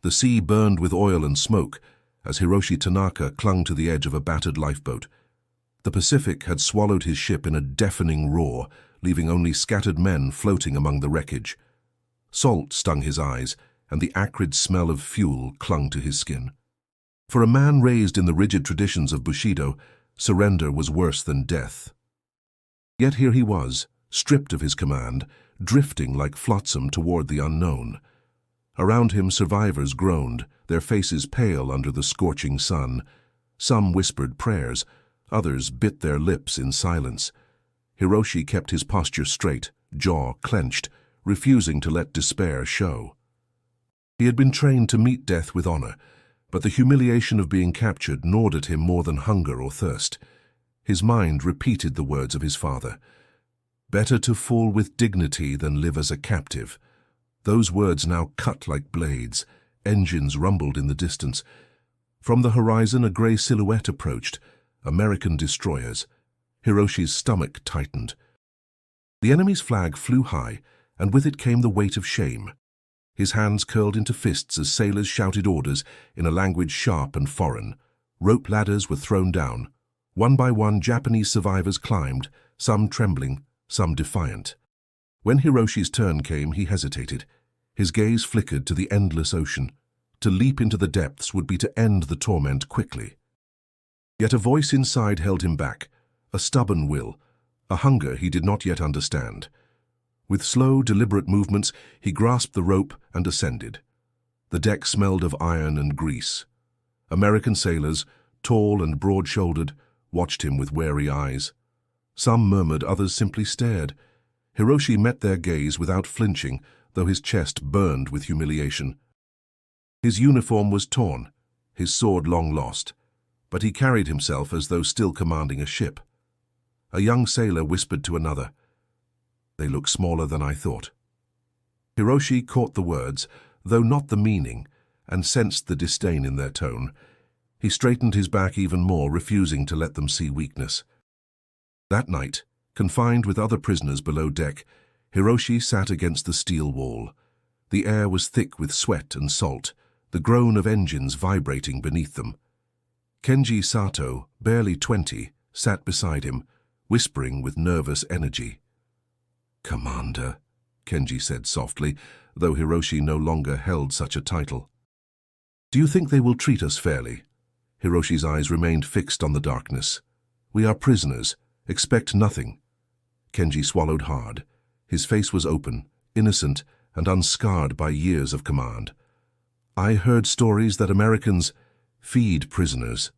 The sea burned with oil and smoke as Hiroshi Tanaka clung to the edge of a battered lifeboat. The Pacific had swallowed his ship in a deafening roar, leaving only scattered men floating among the wreckage. Salt stung his eyes, and the acrid smell of fuel clung to his skin. For a man raised in the rigid traditions of Bushido, surrender was worse than death. Yet here he was, stripped of his command, drifting like flotsam toward the unknown. Around him survivors groaned, their faces pale under the scorching sun. Some whispered prayers, others bit their lips in silence. Hiroshi kept his posture straight, jaw clenched, refusing to let despair show. He had been trained to meet death with honor, but the humiliation of being captured gnawed at him more than hunger or thirst. His mind repeated the words of his father. Better to fall with dignity than live as a captive. Those words now cut like blades. Engines rumbled in the distance. From the horizon a gray silhouette approached. American destroyers. Hiroshi's stomach tightened. The enemy's flag flew high, and with it came the weight of shame. His hands curled into fists as sailors shouted orders in a language sharp and foreign. Rope ladders were thrown down. One by one, Japanese survivors climbed, some trembling, some defiant. When Hiroshi's turn came, he hesitated. His gaze flickered to the endless ocean. To leap into the depths would be to end the torment quickly. Yet a voice inside held him back, a stubborn will, a hunger he did not yet understand. With slow, deliberate movements, he grasped the rope and ascended. The deck smelled of iron and grease. American sailors, tall and broad-shouldered, watched him with wary eyes. Some murmured, others simply stared. Hiroshi met their gaze without flinching, though his chest burned with humiliation. His uniform was torn, his sword long lost, but he carried himself as though still commanding a ship. A young sailor whispered to another, "They look smaller than I thought." Hiroshi caught the words, though not the meaning, and sensed the disdain in their tone. He straightened his back even more, refusing to let them see weakness. That night, confined with other prisoners below deck, Hiroshi sat against the steel wall. The air was thick with sweat and salt, the groan of engines vibrating beneath them. Kenji Sato, barely 20, sat beside him, whispering with nervous energy. "Commander," Kenji said softly, though Hiroshi no longer held such a title. "Do you think they will treat us fairly?" Hiroshi's eyes remained fixed on the darkness. "We are prisoners. Expect nothing." Kenji swallowed hard. His face was open, innocent, and unscarred by years of command. "I heard stories that Americans feed prisoners.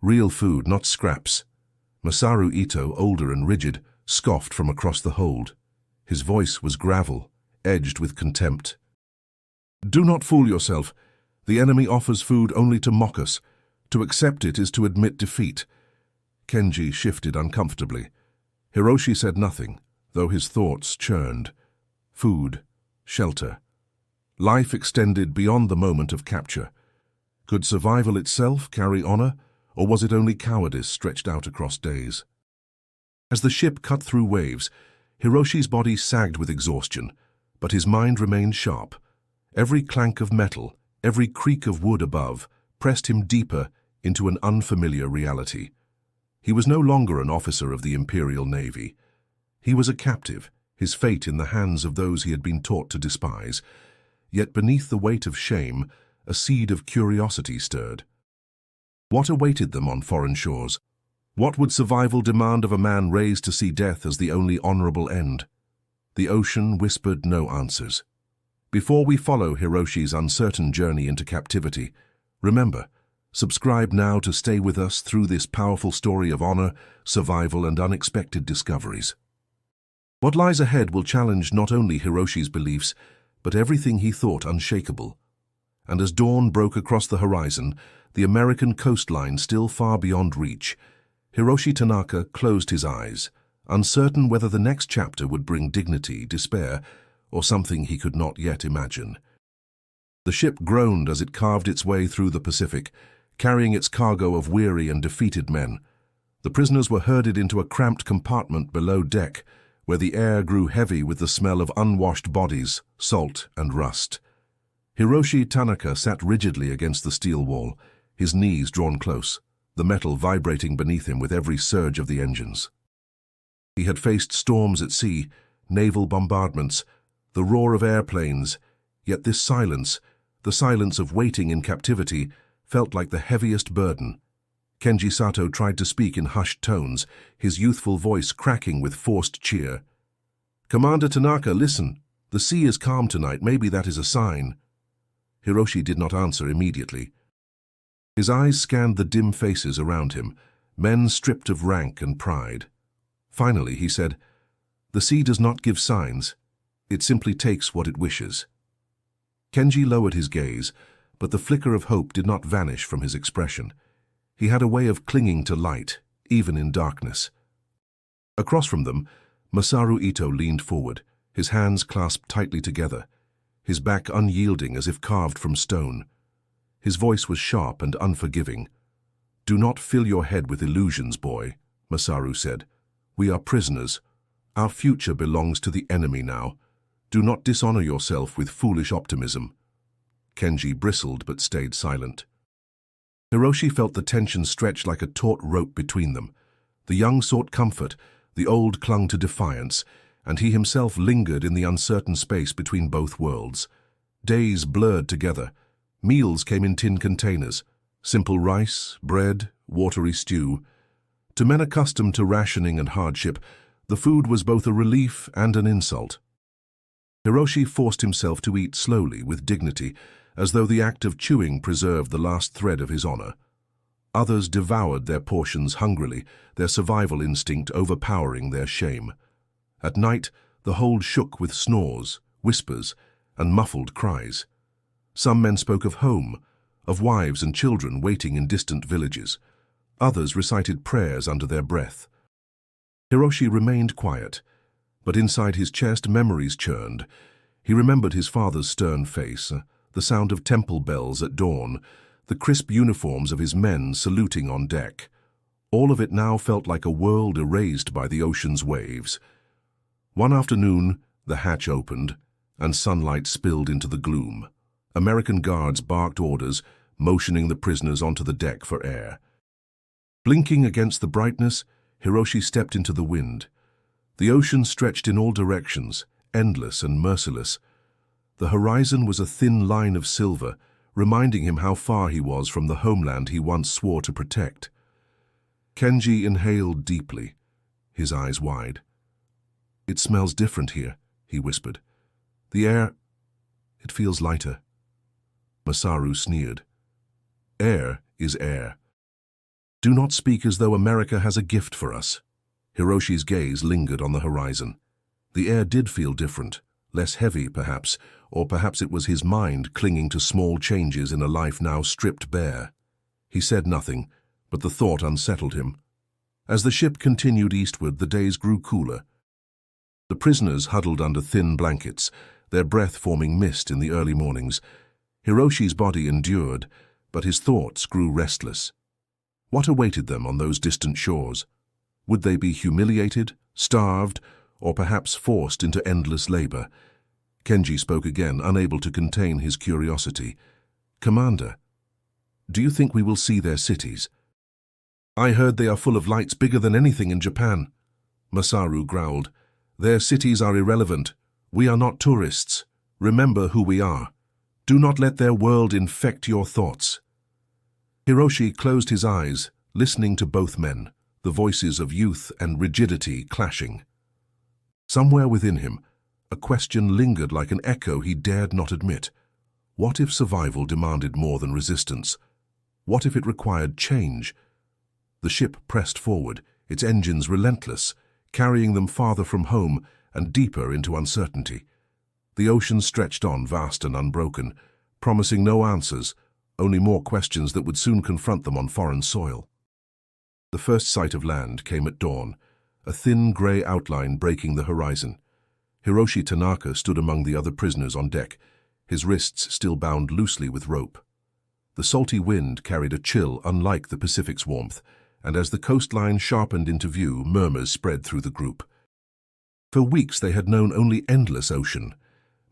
Real food, not scraps." Masaru Ito, older and rigid, scoffed from across the hold. His voice was gravel, edged with contempt. "Do not fool yourself. The enemy offers food only to mock us. To accept it is to admit defeat." Kenji shifted uncomfortably. Hiroshi said nothing, though his thoughts churned. Food, shelter. Life extended beyond the moment of capture. Could survival itself carry honor, or was it only cowardice stretched out across days? As the ship cut through waves, Hiroshi's body sagged with exhaustion, but his mind remained sharp. Every clank of metal, every creak of wood above, pressed him deeper into an unfamiliar reality. He was no longer an officer of the Imperial Navy. He was a captive, his fate in the hands of those he had been taught to despise. Yet beneath the weight of shame, a seed of curiosity stirred. What awaited them on foreign shores? What would survival demand of a man raised to see death as the only honorable end? The ocean whispered no answers. Before we follow Hiroshi's uncertain journey into captivity, remember, subscribe now to stay with us through this powerful story of honor, survival, and unexpected discoveries. What lies ahead will challenge not only Hiroshi's beliefs, but everything he thought unshakable. And as dawn broke across the horizon, the American coastline still far beyond reach, Hiroshi Tanaka closed his eyes, uncertain whether the next chapter would bring dignity, despair, or something he could not yet imagine. The ship groaned as it carved its way through the Pacific, carrying its cargo of weary and defeated men. The prisoners were herded into a cramped compartment below deck, where the air grew heavy with the smell of unwashed bodies, salt, and rust. Hiroshi Tanaka sat rigidly against the steel wall, his knees drawn close, the metal vibrating beneath him with every surge of the engines. He had faced storms at sea, naval bombardments, the roar of airplanes, yet this silence, the silence of waiting in captivity, felt like the heaviest burden. Kenji Sato tried to speak in hushed tones, his youthful voice cracking with forced cheer. "Commander Tanaka, listen. The sea is calm tonight. Maybe that is a sign." Hiroshi did not answer immediately. His eyes scanned the dim faces around him, men stripped of rank and pride. Finally, he said, "The sea does not give signs. It simply takes what it wishes." Kenji lowered his gaze, but the flicker of hope did not vanish from his expression. He had a way of clinging to light, even in darkness. Across from them, Masaru Ito leaned forward, his hands clasped tightly together, his back unyielding as if carved from stone. His voice was sharp and unforgiving. "Do not fill your head with illusions, boy," Masaru said. "We are prisoners. Our future belongs to the enemy now. Do not dishonor yourself with foolish optimism." Kenji bristled but stayed silent. Hiroshi felt the tension stretch like a taut rope between them. The young sought comfort, the old clung to defiance, and he himself lingered in the uncertain space between both worlds. Days blurred together. Meals came in tin containers, simple rice, bread, watery stew. To men accustomed to rationing and hardship, the food was both a relief and an insult. Hiroshi forced himself to eat slowly, with dignity, as though the act of chewing preserved the last thread of his honor. Others devoured their portions hungrily, their survival instinct overpowering their shame. At night, the hold shook with snores, whispers, and muffled cries. Some men spoke of home, of wives and children waiting in distant villages. Others recited prayers under their breath. Hiroshi remained quiet, but inside his chest memories churned. He remembered his father's stern face, the sound of temple bells at dawn, the crisp uniforms of his men saluting on deck. All of it now felt like a world erased by the ocean's waves. One afternoon, the hatch opened, and sunlight spilled into the gloom. American guards barked orders, motioning the prisoners onto the deck for air. Blinking against the brightness, Hiroshi stepped into the wind. The ocean stretched in all directions, endless and merciless. The horizon was a thin line of silver, reminding him how far he was from the homeland he once swore to protect. Kenji inhaled deeply, his eyes wide. "It smells different here," he whispered. "The air, it feels lighter." Masaru sneered. "Air is air. Do not speak as though America has a gift for us." Hiroshi's gaze lingered on the horizon. The air did feel different, less heavy perhaps, or perhaps it was his mind clinging to small changes in a life now stripped bare. He said nothing, but the thought unsettled him. As the ship continued eastward, the days grew cooler. The prisoners huddled under thin blankets, their breath forming mist in the early mornings. Hiroshi's body endured, but his thoughts grew restless. What awaited them on those distant shores? Would they be humiliated, starved, or perhaps forced into endless labor? Kenji spoke again, unable to contain his curiosity. "Commander, do you think we will see their cities?" "I heard they are full of lights bigger than anything in Japan." Masaru growled. "Their cities are irrelevant. We are not tourists. Remember who we are. Do not let their world infect your thoughts." Hiroshi closed his eyes, listening to both men, the voices of youth and rigidity clashing. Somewhere within him, a question lingered like an echo he dared not admit. What if survival demanded more than resistance? What if it required change? The ship pressed forward, its engines relentless, carrying them farther from home and deeper into uncertainty. The ocean stretched on, vast and unbroken, promising no answers, only more questions that would soon confront them on foreign soil. The first sight of land came at dawn, a thin grey outline breaking the horizon. Hiroshi Tanaka stood among the other prisoners on deck, his wrists still bound loosely with rope. The salty wind carried a chill unlike the Pacific's warmth, and as the coastline sharpened into view, murmurs spread through the group. For weeks they had known only endless ocean.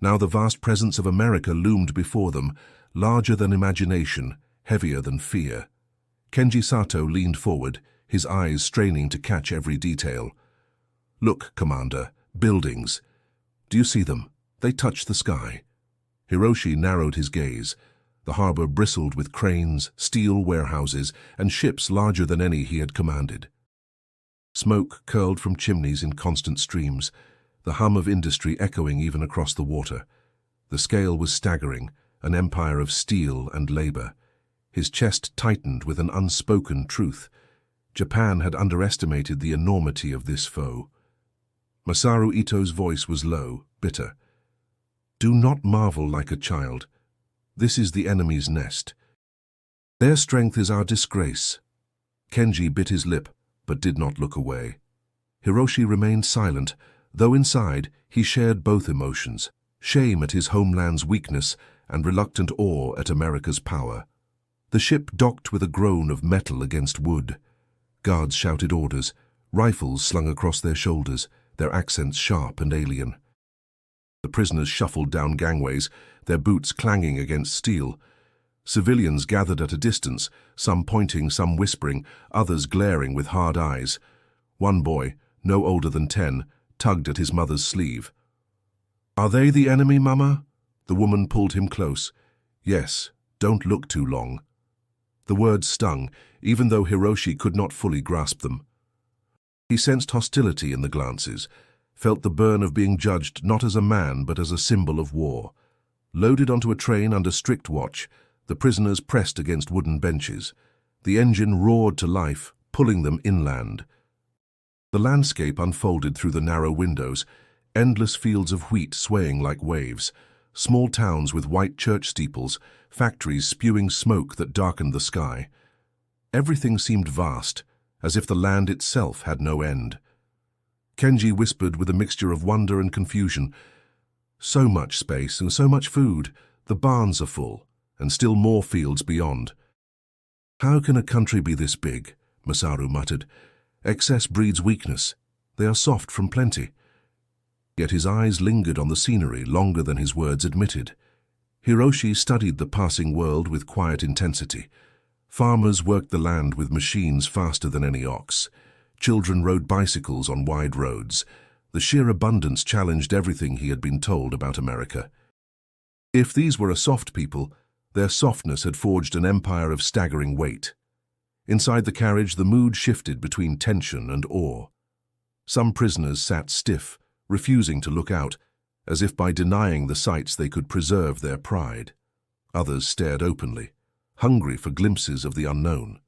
Now the vast presence of America loomed before them, larger than imagination, heavier than fear. Kenji Sato leaned forward, his eyes straining to catch every detail. "Look, Commander, buildings. Do you see them? They touch the sky." Hiroshi narrowed his gaze. The harbor bristled with cranes, steel warehouses, and ships larger than any he had commanded. Smoke curled from chimneys in constant streams, the hum of industry echoing even across the water. The scale was staggering, an empire of steel and labor. His chest tightened with an unspoken truth. Japan had underestimated the enormity of this foe. Masaru Ito's voice was low, bitter. "Do not marvel like a child. This is the enemy's nest. Their strength is our disgrace." Kenji bit his lip, but did not look away. Hiroshi remained silent, though inside he shared both emotions, shame at his homeland's weakness and reluctant awe at America's power. The ship docked with a groan of metal against wood. Guards shouted orders, rifles slung across their shoulders, their accents sharp and alien. The prisoners shuffled down gangways, their boots clanging against steel. Civilians gathered at a distance, some pointing, some whispering, others glaring with hard eyes. One boy, no older than 10, tugged at his mother's sleeve. "Are they the enemy, Mama?" The woman pulled him close. "Yes, don't look too long." The words stung, even though Hiroshi could not fully grasp them. He sensed hostility in the glances, felt the burn of being judged not as a man but as a symbol of war. Loaded onto a train under strict watch, the prisoners pressed against wooden benches. The engine roared to life, pulling them inland. The landscape unfolded through the narrow windows, endless fields of wheat swaying like waves, small towns with white church steeples, factories spewing smoke that darkened the sky. Everything seemed vast, as if the land itself had no end. Kenji whispered with a mixture of wonder and confusion. "So much space and so much food. The barns are full, and still more fields beyond." "How can a country be this big?" Masaru muttered. "Excess breeds weakness. They are soft from plenty." Yet his eyes lingered on the scenery longer than his words admitted. Hiroshi studied the passing world with quiet intensity. Farmers worked the land with machines faster than any ox. Children rode bicycles on wide roads. The sheer abundance challenged everything he had been told about America. If these were a soft people, their softness had forged an empire of staggering weight. Inside the carriage, the mood shifted between tension and awe. Some prisoners sat stiff, refusing to look out, as if by denying the sights they could preserve their pride. Others stared openly, hungry for glimpses of the unknown.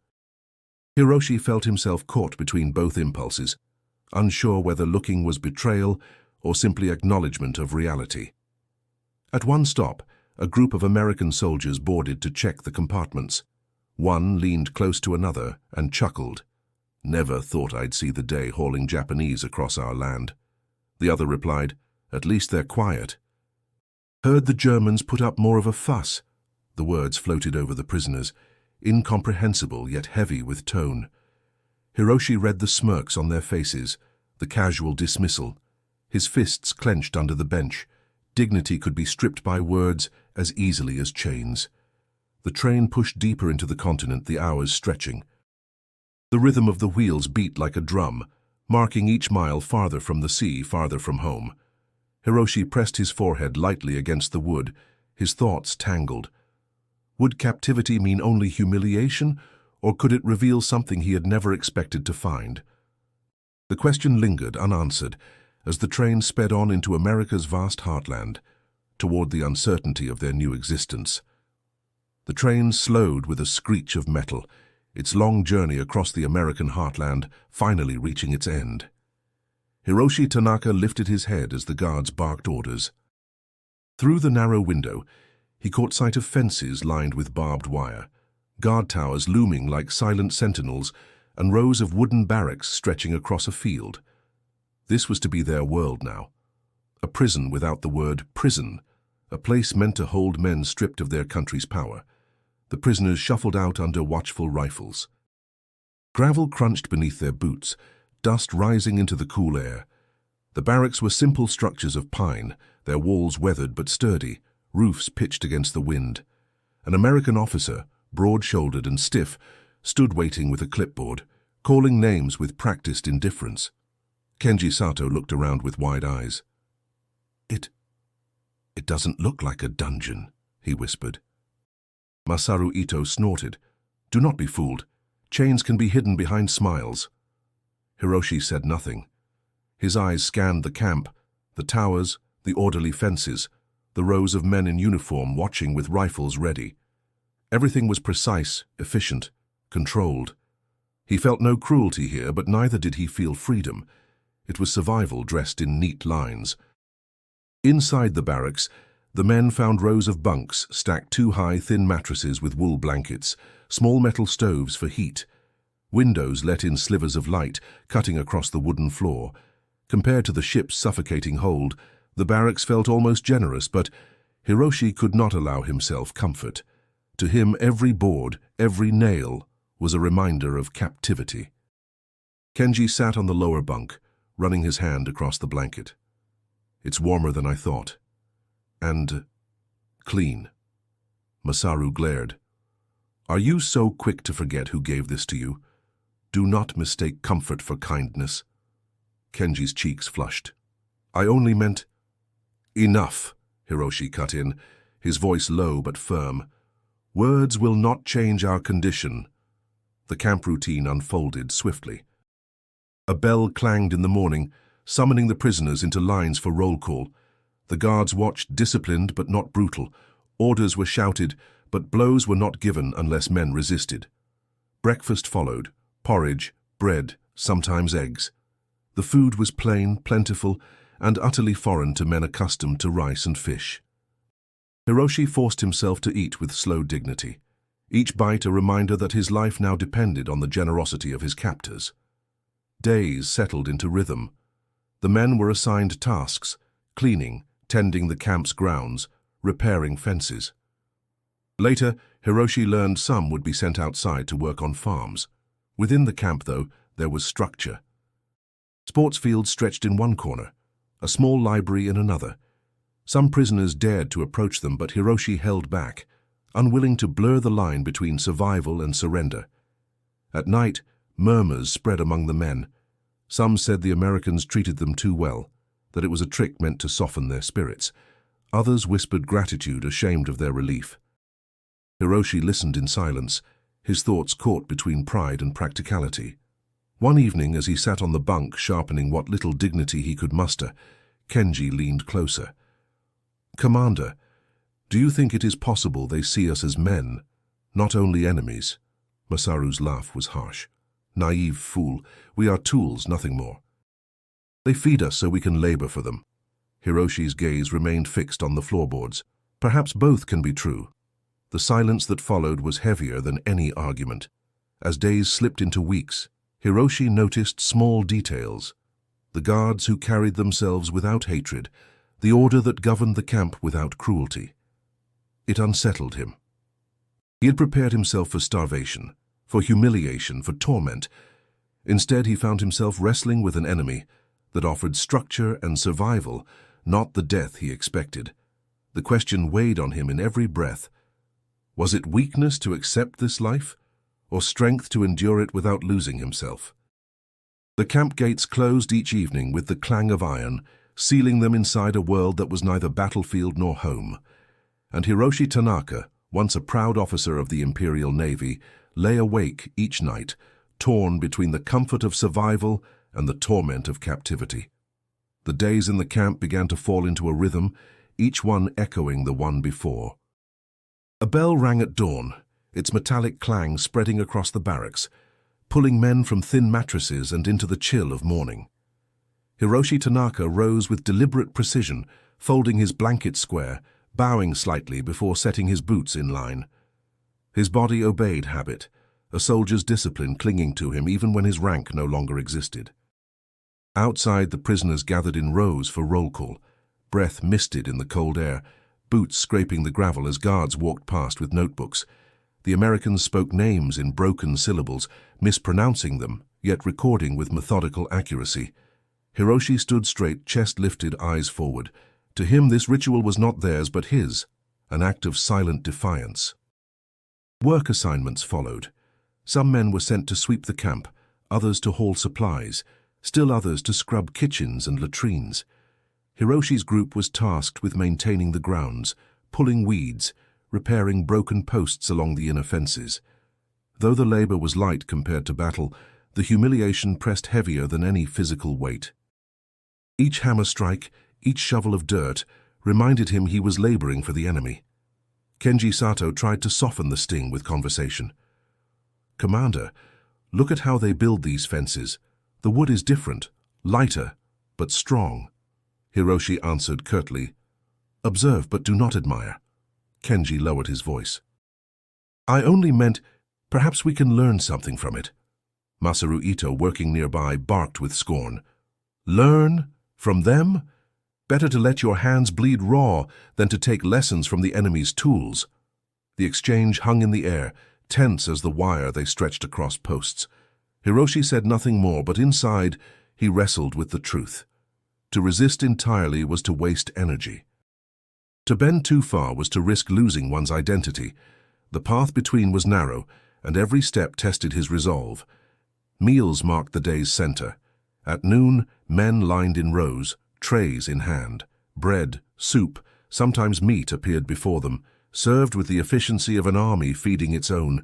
Hiroshi felt himself caught between both impulses, unsure whether looking was betrayal or simply acknowledgement of reality. At one stop, a group of American soldiers boarded to check the compartments. One leaned close to another and chuckled. "Never thought I'd see the day hauling Japanese across our land." The other replied, "At least they're quiet." "Heard the Germans put up more of a fuss." The words floated over the prisoners, incomprehensible yet heavy with tone. Hiroshi read the smirks on their faces, the casual dismissal. His fists clenched under the bench. Dignity could be stripped by words as easily as chains. The train pushed deeper into the continent, the hours stretching. The rhythm of the wheels beat like a drum, marking each mile farther from the sea, farther from home. Hiroshi pressed his forehead lightly against the wood, his thoughts tangled. Would captivity mean only humiliation, or could it reveal something he had never expected to find? The question lingered unanswered as the train sped on into America's vast heartland, toward the uncertainty of their new existence. The train slowed with a screech of metal, its long journey across the American heartland finally reaching its end. Hiroshi Tanaka lifted his head as the guards barked orders. Through the narrow window, he caught sight of fences lined with barbed wire, guard towers looming like silent sentinels, and rows of wooden barracks stretching across a field. This was to be their world now. A prison without the word prison, a place meant to hold men stripped of their country's power. The prisoners shuffled out under watchful rifles. Gravel crunched beneath their boots, dust rising into the cool air. The barracks were simple structures of pine, their walls weathered but sturdy, roofs pitched against the wind. An American officer, broad-shouldered and stiff, stood waiting with a clipboard, calling names with practiced indifference. Kenji Sato looked around with wide eyes. It doesn't look like a dungeon," he whispered. Masaru Ito snorted. "Do not be fooled. Chains can be hidden behind smiles." Hiroshi said nothing. His eyes scanned the camp, the towers, the orderly fences, the rows of men in uniform watching with rifles ready. Everything was precise, efficient, controlled. He felt no cruelty here, but neither did he feel freedom. It was survival dressed in neat lines. Inside the barracks, the men found rows of bunks, stacked two high, thin mattresses with wool blankets, small metal stoves for heat. Windows let in slivers of light, cutting across the wooden floor. Compared to the ship's suffocating hold, the barracks felt almost generous, but Hiroshi could not allow himself comfort. To him, every board, every nail, was a reminder of captivity. Kenji sat on the lower bunk, running his hand across the blanket. "It's warmer than I thought. And clean." Masaru glared. "Are you so quick to forget who gave this to you? Do not mistake comfort for kindness." Kenji's cheeks flushed. "I only meant—" "Enough," Hiroshi cut in, his voice low but firm. "Words will not change our condition." The camp routine unfolded swiftly. A bell clanged in the morning, summoning the prisoners into lines for roll call. The guards watched, disciplined but not brutal. Orders were shouted, but blows were not given unless men resisted. Breakfast followed: porridge, bread, sometimes eggs. The food was plain, plentiful, and utterly foreign to men accustomed to rice and fish. Hiroshi forced himself to eat with slow dignity, each bite a reminder that his life now depended on the generosity of his captors. Days settled into rhythm. The men were assigned tasks: cleaning, tending the camp's grounds, repairing fences. Later, Hiroshi learned some would be sent outside to work on farms. Within the camp, though, there was structure. Sports fields stretched in one corner, a small library in another. Some prisoners dared to approach them, but Hiroshi held back, unwilling to blur the line between survival and surrender. At night, murmurs spread among the men. Some said the Americans treated them too well, that it was a trick meant to soften their spirits. Others whispered gratitude, ashamed of their relief. Hiroshi listened in silence, his thoughts caught between pride and practicality. One evening, as he sat on the bunk sharpening what little dignity he could muster, Kenji leaned closer. "Commander, do you think it is possible they see us as men, not only enemies?" Masaru's laugh was harsh. "Naive fool, we are tools, nothing more. They feed us so we can labor for them." Hiroshi's gaze remained fixed on the floorboards. Perhaps both can be true. The silence that followed was heavier than any argument. As days slipped into weeks, Hiroshi noticed small details. The guards who carried themselves without hatred, the order that governed the camp without cruelty. It unsettled him. He had prepared himself for starvation, for humiliation, for torment. Instead, he found himself wrestling with an enemy that offered structure and survival, not the death he expected. The question weighed on him in every breath. Was it weakness to accept this life, or strength to endure it without losing himself? The camp gates closed each evening with the clang of iron, sealing them inside a world that was neither battlefield nor home. And Hiroshi Tanaka, once a proud officer of the Imperial Navy, lay awake each night, torn between the comfort of survival and the torment of captivity. The days in the camp began to fall into a rhythm, each one echoing the one before. A bell rang at dawn, its metallic clang spreading across the barracks, pulling men from thin mattresses and into the chill of morning. Hiroshi Tanaka rose with deliberate precision, folding his blanket square, bowing slightly before setting his boots in line. His body obeyed habit, a soldier's discipline clinging to him even when his rank no longer existed. Outside, the prisoners gathered in rows for roll call, breath misted in the cold air, boots scraping the gravel as guards walked past with notebooks. The Americans spoke names in broken syllables, mispronouncing them, yet recording with methodical accuracy. Hiroshi stood straight, chest lifted, eyes forward. To him, this ritual was not theirs but his, an act of silent defiance. Work assignments followed. Some men were sent to sweep the camp, others to haul supplies, still others to scrub kitchens and latrines. Hiroshi's group was tasked with maintaining the grounds, pulling weeds, repairing broken posts along the inner fences. Though the labor was light compared to battle, the humiliation pressed heavier than any physical weight. Each hammer strike, each shovel of dirt, reminded him he was laboring for the enemy. Kenji Sato tried to soften the sting with conversation. "Commander, look at how they build these fences. The wood is different, lighter, but strong." Hiroshi answered curtly, "Observe but do not admire." Kenji lowered his voice. "I only meant, perhaps we can learn something from it." Masaru Ito, working nearby, barked with scorn. "Learn? From them? Better to let your hands bleed raw than to take lessons from the enemy's tools." The exchange hung in the air, tense as the wire they stretched across posts. Hiroshi said nothing more, but inside he wrestled with the truth. To resist entirely was to waste energy. To bend too far was to risk losing one's identity. The path between was narrow, and every step tested his resolve. Meals marked the day's center. At noon, men lined in rows, trays in hand. Bread, soup, sometimes meat appeared before them, served with the efficiency of an army feeding its own.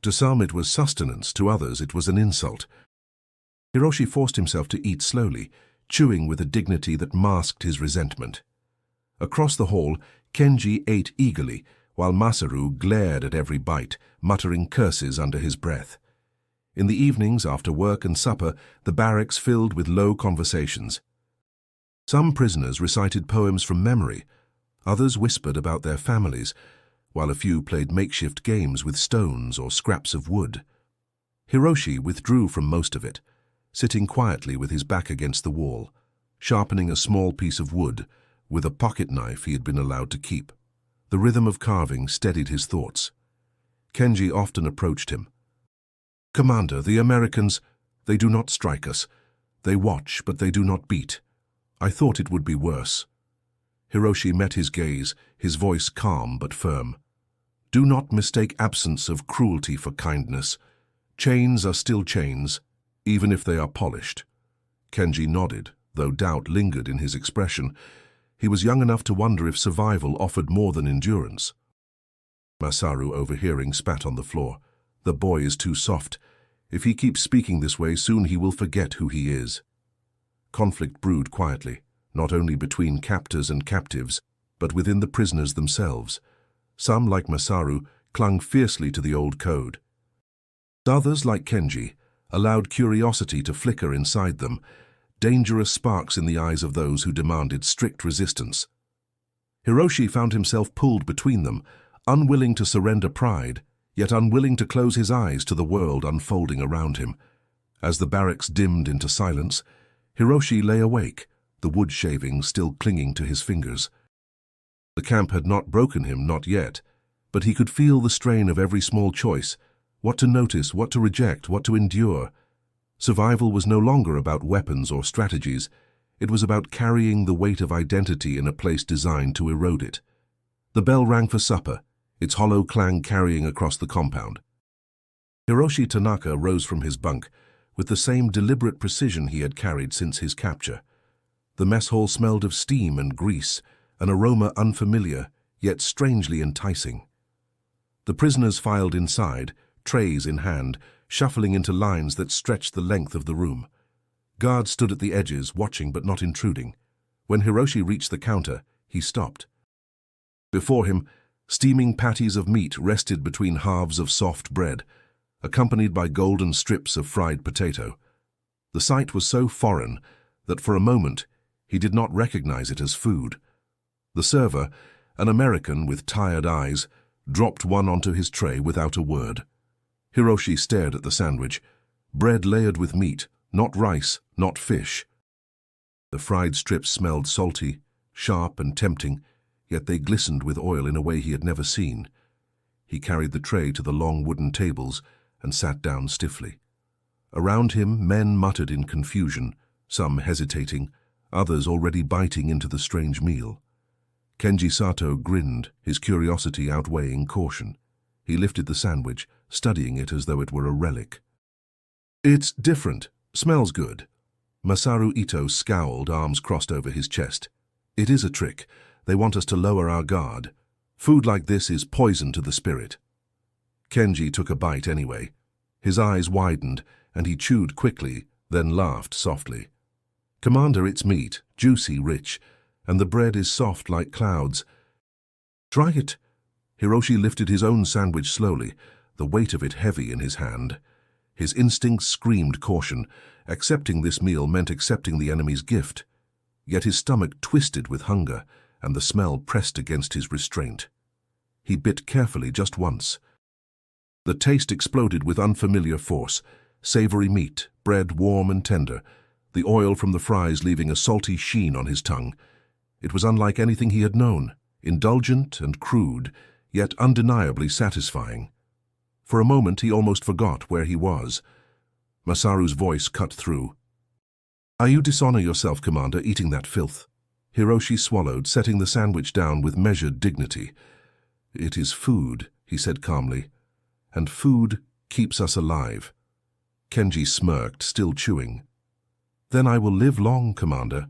To some it was sustenance, to others it was an insult. Hiroshi forced himself to eat slowly, chewing with a dignity that masked his resentment. Across the hall, Kenji ate eagerly, while Masaru glared at every bite, muttering curses under his breath. In the evenings, after work and supper, the barracks filled with low conversations. Some prisoners recited poems from memory, others whispered about their families, while a few played makeshift games with stones or scraps of wood. Hiroshi withdrew from most of it, sitting quietly with his back against the wall, sharpening a small piece of wood with a pocket knife he had been allowed to keep. The rhythm of carving steadied his thoughts. Kenji often approached him. "Commander, the Americans, they do not strike us. They watch, but they do not beat. I thought it would be worse." Hiroshi met his gaze, his voice calm but firm. "Do not mistake absence of cruelty for kindness. Chains are still chains, even if they are polished." Kenji nodded, though doubt lingered in his expression. He was young enough to wonder if survival offered more than endurance. Masaru, overhearing, spat on the floor. "The boy is too soft. If he keeps speaking this way, soon he will forget who he is." Conflict brewed quietly, not only between captors and captives, but within the prisoners themselves. Some, like Masaru, clung fiercely to the old code. Others, like Kenji, allowed curiosity to flicker inside them, dangerous sparks in the eyes of those who demanded strict resistance. Hiroshi found himself pulled between them, unwilling to surrender pride, yet unwilling to close his eyes to the world unfolding around him. As the barracks dimmed into silence, Hiroshi lay awake, the wood shavings still clinging to his fingers. The camp had not broken him, not yet, but he could feel the strain of every small choice, what to notice, what to reject, what to endure. Survival was no longer about weapons or strategies. It was about carrying the weight of identity in a place designed to erode it. The bell rang for supper, its hollow clang carrying across the compound. Hiroshi Tanaka rose from his bunk with the same deliberate precision he had carried since his capture. The mess hall smelled of steam and grease, an aroma unfamiliar, yet strangely enticing. The prisoners filed inside, trays in hand, shuffling into lines that stretched the length of the room. Guards stood at the edges, watching but not intruding. When Hiroshi reached the counter, he stopped. Before him, steaming patties of meat rested between halves of soft bread, accompanied by golden strips of fried potato. The sight was so foreign that for a moment he did not recognize it as food. The server, an American with tired eyes, dropped one onto his tray without a word. Hiroshi stared at the sandwich, bread layered with meat, not rice, not fish. The fried strips smelled salty, sharp and tempting, yet they glistened with oil in a way he had never seen. He carried the tray to the long wooden tables and sat down stiffly. Around him, men muttered in confusion, some hesitating, others already biting into the strange meal. Kenji Sato grinned, his curiosity outweighing caution. He lifted the sandwich, studying it as though it were a relic. "It's different. Smells good." Masaru Ito scowled, arms crossed over his chest. "It is a trick. They want us to lower our guard. Food like this is poison to the spirit." Kenji took a bite anyway. His eyes widened, and he chewed quickly, then laughed softly. "Commander, it's meat, juicy, rich, and the bread is soft like clouds. Try it." Hiroshi lifted his own sandwich slowly, the weight of it heavy in his hand. His instincts screamed caution. Accepting this meal meant accepting the enemy's gift. Yet his stomach twisted with hunger, and the smell pressed against his restraint. He bit carefully just once. The taste exploded with unfamiliar force. Savory meat, bread warm and tender, the oil from the fries leaving a salty sheen on his tongue. It was unlike anything he had known, indulgent and crude, yet undeniably satisfying. For a moment he almost forgot where he was. Masaru's voice cut through. "You dishonor yourself, Commander, eating that filth." Hiroshi swallowed, setting the sandwich down with measured dignity. "It is food," he said calmly, "and food keeps us alive." Kenji smirked, still chewing. "Then I will live long, Commander.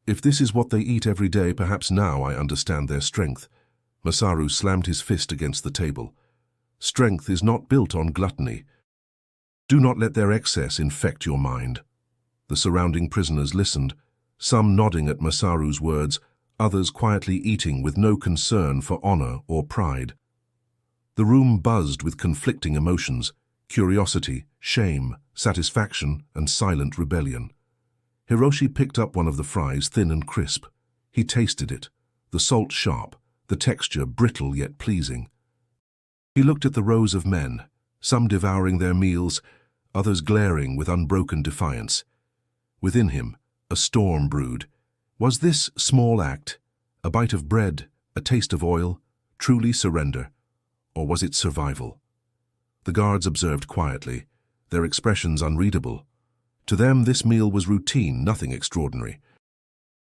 If this is what they eat every day, perhaps now I understand their strength." Masaru slammed his fist against the table. "Strength is not built on gluttony. Do not let their excess infect your mind." The surrounding prisoners listened, some nodding at Masaru's words, others quietly eating with no concern for honor or pride. The room buzzed with conflicting emotions: curiosity, shame, satisfaction, and silent rebellion. Hiroshi picked up one of the fries, thin and crisp. He tasted it, the salt sharp, the texture brittle yet pleasing. He looked at the rows of men, some devouring their meals, others glaring with unbroken defiance. Within him, a storm brewed. Was this small act, a bite of bread, a taste of oil, truly surrender? Or was it survival? The guards observed quietly, their expressions unreadable. To them, this meal was routine, nothing extraordinary.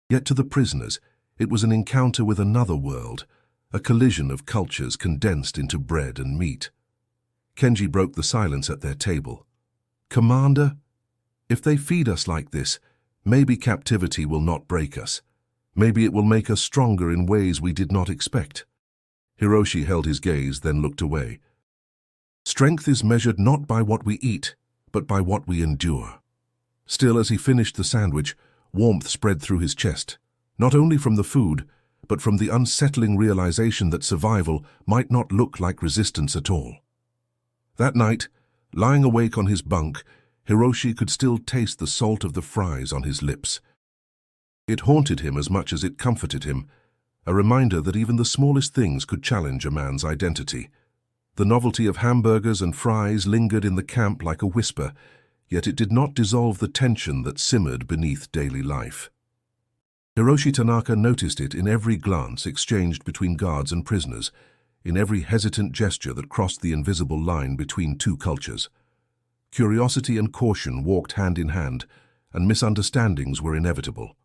Yet to the prisoners, it was an encounter with another world, a collision of cultures condensed into bread and meat. Kenji broke the silence at their table. "Commander, if they feed us like this, maybe captivity will not break us. Maybe it will make us stronger in ways we did not expect." Hiroshi held his gaze, then looked away. "Strength is measured not by what we eat, but by what we endure." Still, as he finished the sandwich, warmth spread through his chest, not only from the food, but from the unsettling realization that survival might not look like resistance at all. That night, lying awake on his bunk, Hiroshi could still taste the salt of the fries on his lips. It haunted him as much as it comforted him, a reminder that even the smallest things could challenge a man's identity. The novelty of hamburgers and fries lingered in the camp like a whisper, yet it did not dissolve the tension that simmered beneath daily life. Hiroshi Tanaka noticed it in every glance exchanged between guards and prisoners, in every hesitant gesture that crossed the invisible line between two cultures. Curiosity and caution walked hand in hand, and misunderstandings were inevitable.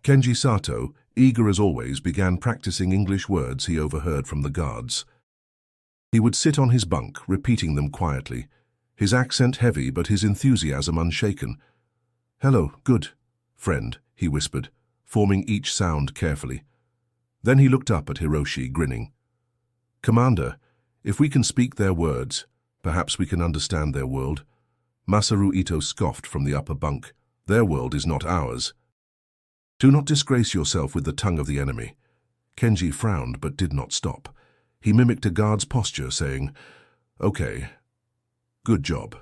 Kenji Sato, eager as always, began practicing English words he overheard from the guards. He would sit on his bunk, repeating them quietly, his accent heavy but his enthusiasm unshaken. "Hello, good, friend," he whispered, forming each sound carefully. Then he looked up at Hiroshi, grinning. "Commander, if we can speak their words, perhaps we can understand their world." Masaru Ito scoffed from the upper bunk. "Their world is not ours." "Do not disgrace yourself with the tongue of the enemy." Kenji frowned but did not stop. He mimicked a guard's posture, saying, "Okay, good job."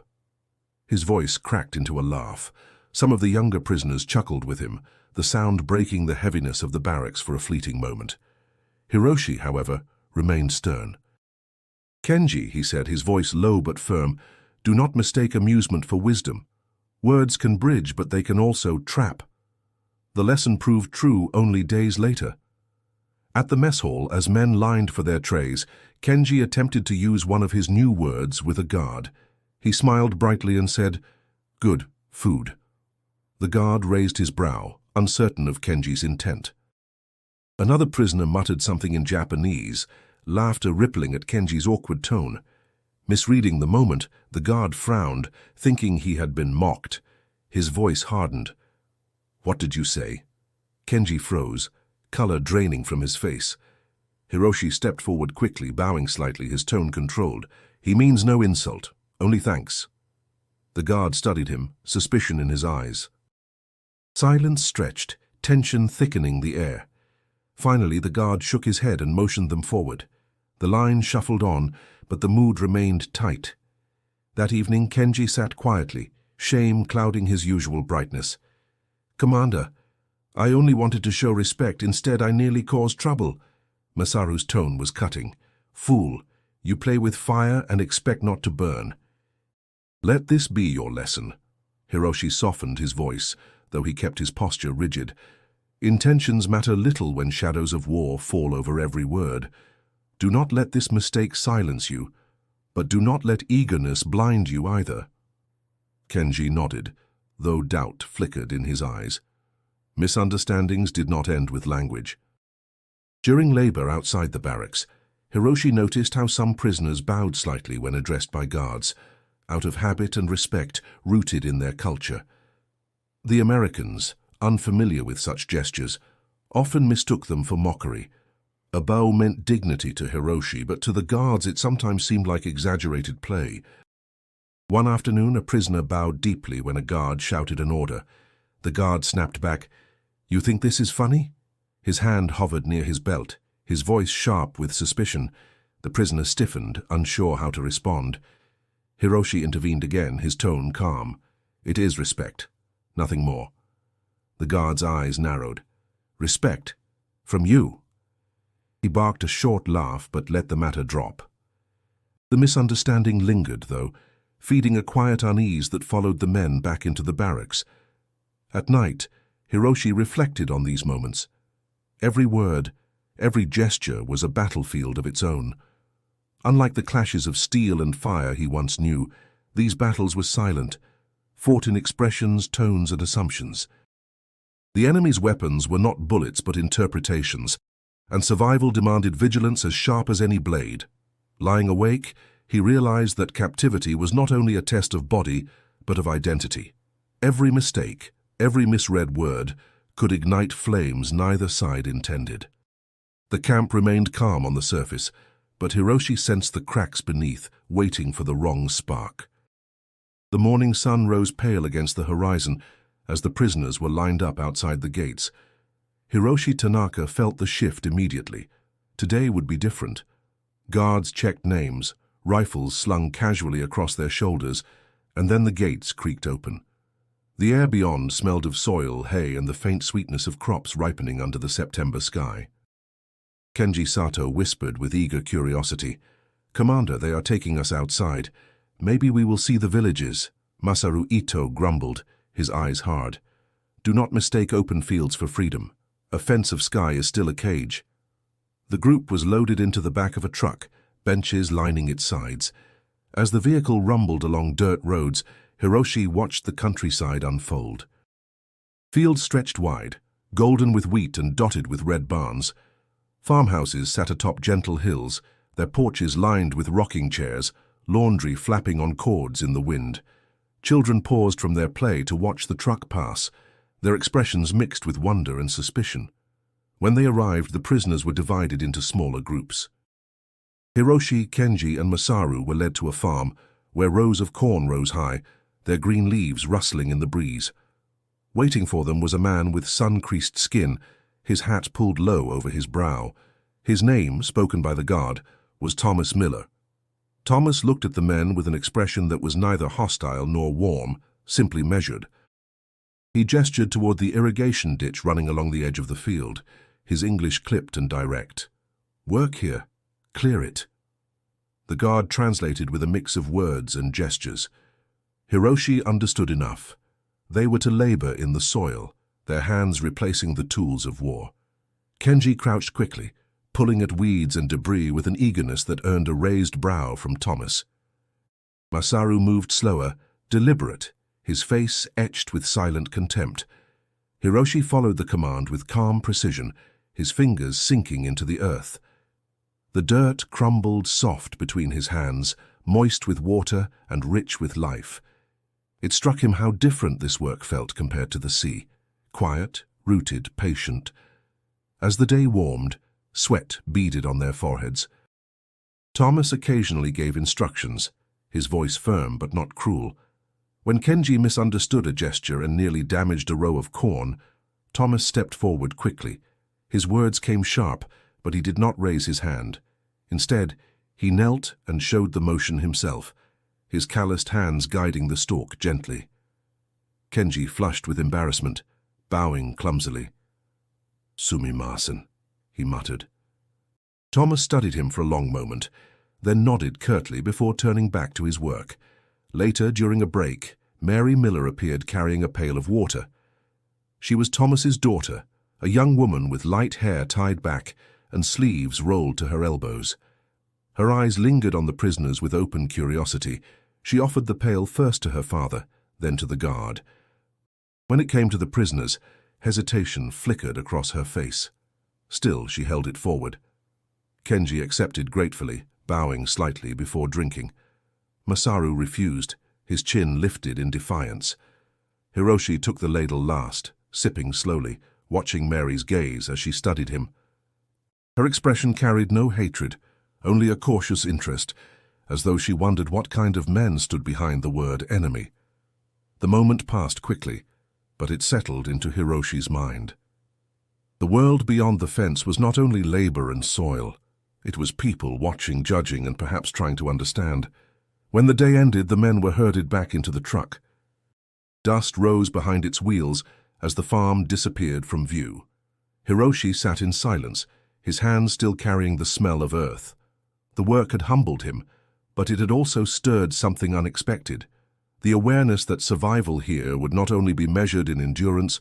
His voice cracked into a laugh. Some of the younger prisoners chuckled with him, the sound breaking the heaviness of the barracks for a fleeting moment. Hiroshi, however, remained stern. "Kenji," he said, his voice low but firm, "do not mistake amusement for wisdom. Words can bridge, but they can also trap." The lesson proved true only days later. At the mess hall, as men lined for their trays, Kenji attempted to use one of his new words with a guard. He smiled brightly and said, "Good, food." The guard raised his brow, uncertain of Kenji's intent. Another prisoner muttered something in Japanese, laughter rippling at Kenji's awkward tone. Misreading the moment, the guard frowned, thinking he had been mocked. His voice hardened. "What did you say?" Kenji froze, color draining from his face. Hiroshi stepped forward quickly, bowing slightly, his tone controlled. "He means no insult, only thanks." The guard studied him, suspicion in his eyes. Silence stretched, tension thickening the air. Finally, the guard shook his head and motioned them forward. The line shuffled on, but the mood remained tight. That evening, Kenji sat quietly, shame clouding his usual brightness. "Commander, I only wanted to show respect. Instead, I nearly caused trouble." Masaru's tone was cutting. "Fool, you play with fire and expect not to burn." "Let this be your lesson." Hiroshi softened his voice, though he kept his posture rigid. "Intentions matter little when shadows of war fall over every word. Do not let this mistake silence you, but do not let eagerness blind you either." Kenji nodded, though doubt flickered in his eyes. Misunderstandings did not end with language. During labor outside the barracks, Hiroshi noticed how some prisoners bowed slightly when addressed by guards, out of habit and respect rooted in their culture. The Americans, unfamiliar with such gestures, often mistook them for mockery. A bow meant dignity to Hiroshi, but to the guards it sometimes seemed like exaggerated play. One afternoon, a prisoner bowed deeply when a guard shouted an order. The guard snapped back, "You think this is funny?" His hand hovered near his belt, his voice sharp with suspicion. The prisoner stiffened, unsure how to respond. Hiroshi intervened again, his tone calm. "It is respect, nothing more." The guard's eyes narrowed. "Respect? From you?" He barked a short laugh, but let the matter drop. The misunderstanding lingered, though, feeding a quiet unease that followed the men back into the barracks. At night, Hiroshi reflected on these moments. Every word, every gesture was a battlefield of its own. Unlike the clashes of steel and fire he once knew, these battles were silent, fought in expressions, tones, and assumptions. The enemy's weapons were not bullets but interpretations, and survival demanded vigilance as sharp as any blade. Lying awake, he realized that captivity was not only a test of body, but of identity. Every mistake, every misread word, could ignite flames neither side intended. The camp remained calm on the surface, but Hiroshi sensed the cracks beneath, waiting for the wrong spark. The morning sun rose pale against the horizon as the prisoners were lined up outside the gates. Hiroshi Tanaka felt the shift immediately. Today would be different. Guards checked names, rifles slung casually across their shoulders, and then the gates creaked open. The air beyond smelled of soil, hay, and the faint sweetness of crops ripening under the September sky. Kenji Sato whispered with eager curiosity, "Commander, they are taking us outside. Maybe we will see the villages." Masaru Ito grumbled, his eyes hard. "Do not mistake open fields for freedom. A fence of sky is still a cage." The group was loaded into the back of a truck, benches lining its sides. As the vehicle rumbled along dirt roads, Hiroshi watched the countryside unfold. Fields stretched wide, golden with wheat and dotted with red barns. Farmhouses sat atop gentle hills, their porches lined with rocking chairs, laundry flapping on cords in the wind. Children paused from their play to watch the truck pass, their expressions mixed with wonder and suspicion. When they arrived, the prisoners were divided into smaller groups. Hiroshi, Kenji, and Masaru were led to a farm, where rows of corn rose high, their green leaves rustling in the breeze. Waiting for them was a man with sun-creased skin, his hat pulled low over his brow. His name, spoken by the guard, was Thomas Miller. Thomas looked at the men with an expression that was neither hostile nor warm, simply measured. He gestured toward the irrigation ditch running along the edge of the field, his English clipped and direct. "Work here. Clear it." The guard translated with a mix of words and gestures. Hiroshi understood enough. They were to labor in the soil, their hands replacing the tools of war. Kenji crouched quickly, pulling at weeds and debris with an eagerness that earned a raised brow from Thomas. Masaru moved slower, deliberate, his face etched with silent contempt. Hiroshi followed the command with calm precision, his fingers sinking into the earth. The dirt crumbled soft between his hands, moist with water and rich with life. It struck him how different this work felt compared to the sea, quiet, rooted, patient. As the day warmed, sweat beaded on their foreheads. Thomas occasionally gave instructions, his voice firm but not cruel. When Kenji misunderstood a gesture and nearly damaged a row of corn, Thomas stepped forward quickly. His words came sharp, but he did not raise his hand. Instead, he knelt and showed the motion himself, his calloused hands guiding the stalk gently. Kenji flushed with embarrassment, bowing clumsily. "Sumimasen," he muttered. Thomas studied him for a long moment, then nodded curtly before turning back to his work. Later, during a break, Mary Miller appeared carrying a pail of water. She was Thomas's daughter, a young woman with light hair tied back and sleeves rolled to her elbows. Her eyes lingered on the prisoners with open curiosity. She offered the pail first to her father, then to the guard. When it came to the prisoners, hesitation flickered across her face. Still, she held it forward. Kenji accepted gratefully, bowing slightly before drinking. Masaru refused, his chin lifted in defiance. Hiroshi took the ladle last, sipping slowly, watching Mary's gaze as she studied him. Her expression carried no hatred, only a cautious interest, as though she wondered what kind of men stood behind the word enemy. The moment passed quickly, but it settled into Hiroshi's mind. The world beyond the fence was not only labor and soil. It was people watching, judging, and perhaps trying to understand. When the day ended, the men were herded back into the truck. Dust rose behind its wheels as the farm disappeared from view. Hiroshi sat in silence, his hands still carrying the smell of earth. The work had humbled him, but it had also stirred something unexpected. The awareness that survival here would not only be measured in endurance,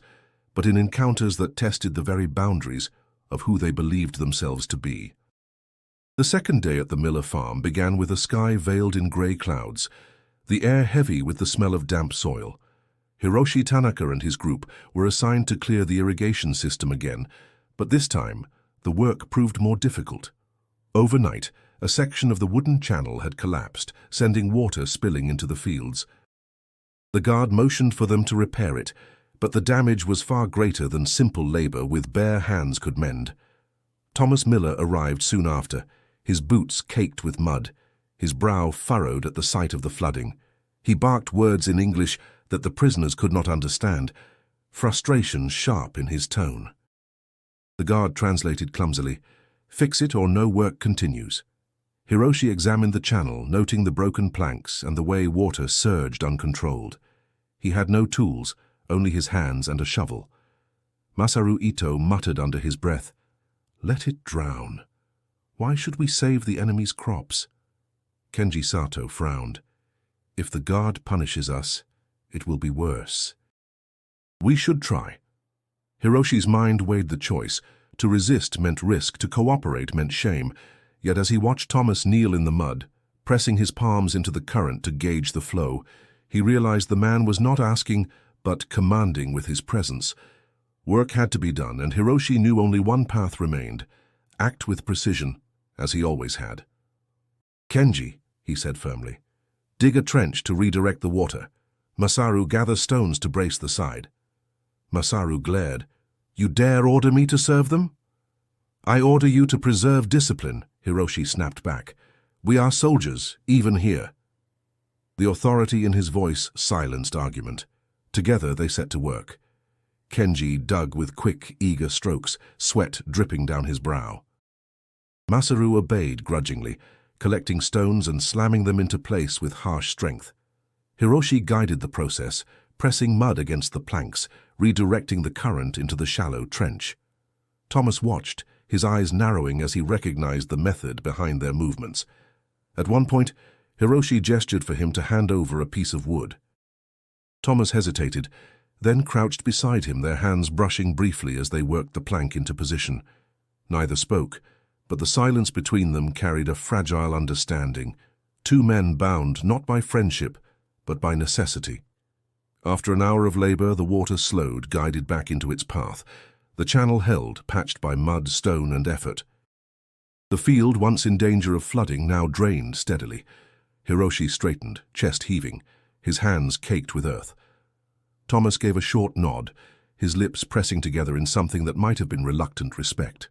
but in encounters that tested the very boundaries of who they believed themselves to be. The second day at the Miller farm began with a sky veiled in grey clouds, the air heavy with the smell of damp soil. Hiroshi Tanaka and his group were assigned to clear the irrigation system again, but this time the work proved more difficult. Overnight, a section of the wooden channel had collapsed, sending water spilling into the fields. The guard motioned for them to repair it, but the damage was far greater than simple labor with bare hands could mend. Thomas Miller arrived soon after, his boots caked with mud, his brow furrowed at the sight of the flooding. He barked words in English that the prisoners could not understand, frustration sharp in his tone. The guard translated clumsily, "Fix it or no work continues." Hiroshi examined the channel, noting the broken planks and the way water surged uncontrolled. He had no tools, only his hands and a shovel. Masaru Ito muttered under his breath, "Let it drown. Why should we save the enemy's crops?" Kenji Sato frowned. "If the guard punishes us, it will be worse. We should try." Hiroshi's mind weighed the choice. To resist meant risk, to cooperate meant shame. Yet as he watched Thomas kneel in the mud, pressing his palms into the current to gauge the flow, he realized the man was not asking, but commanding with his presence. Work had to be done, and Hiroshi knew only one path remained: act with precision, as he always had. "Kenji," he said firmly, "dig a trench to redirect the water. Masaru, gather stones to brace the side." Masaru glared. "You dare order me to serve them?" "I order you to preserve discipline," Hiroshi snapped back. "We are soldiers, even here." The authority in his voice silenced argument. Together they set to work. Kenji dug with quick, eager strokes, sweat dripping down his brow. Masaru obeyed grudgingly, collecting stones and slamming them into place with harsh strength. Hiroshi guided the process, pressing mud against the planks, redirecting the current into the shallow trench. Thomas watched, his eyes narrowing as he recognized the method behind their movements. At one point, Hiroshi gestured for him to hand over a piece of wood. Thomas hesitated, then crouched beside him, their hands brushing briefly as they worked the plank into position. Neither spoke, but the silence between them carried a fragile understanding. Two men bound not by friendship, but by necessity. After an hour of labor, the water slowed, guided back into its path. The channel held, patched by mud, stone, and effort. The field, once in danger of flooding, now drained steadily. Hiroshi straightened, chest heaving, his hands caked with earth. Thomas gave a short nod, his lips pressing together in something that might have been reluctant respect.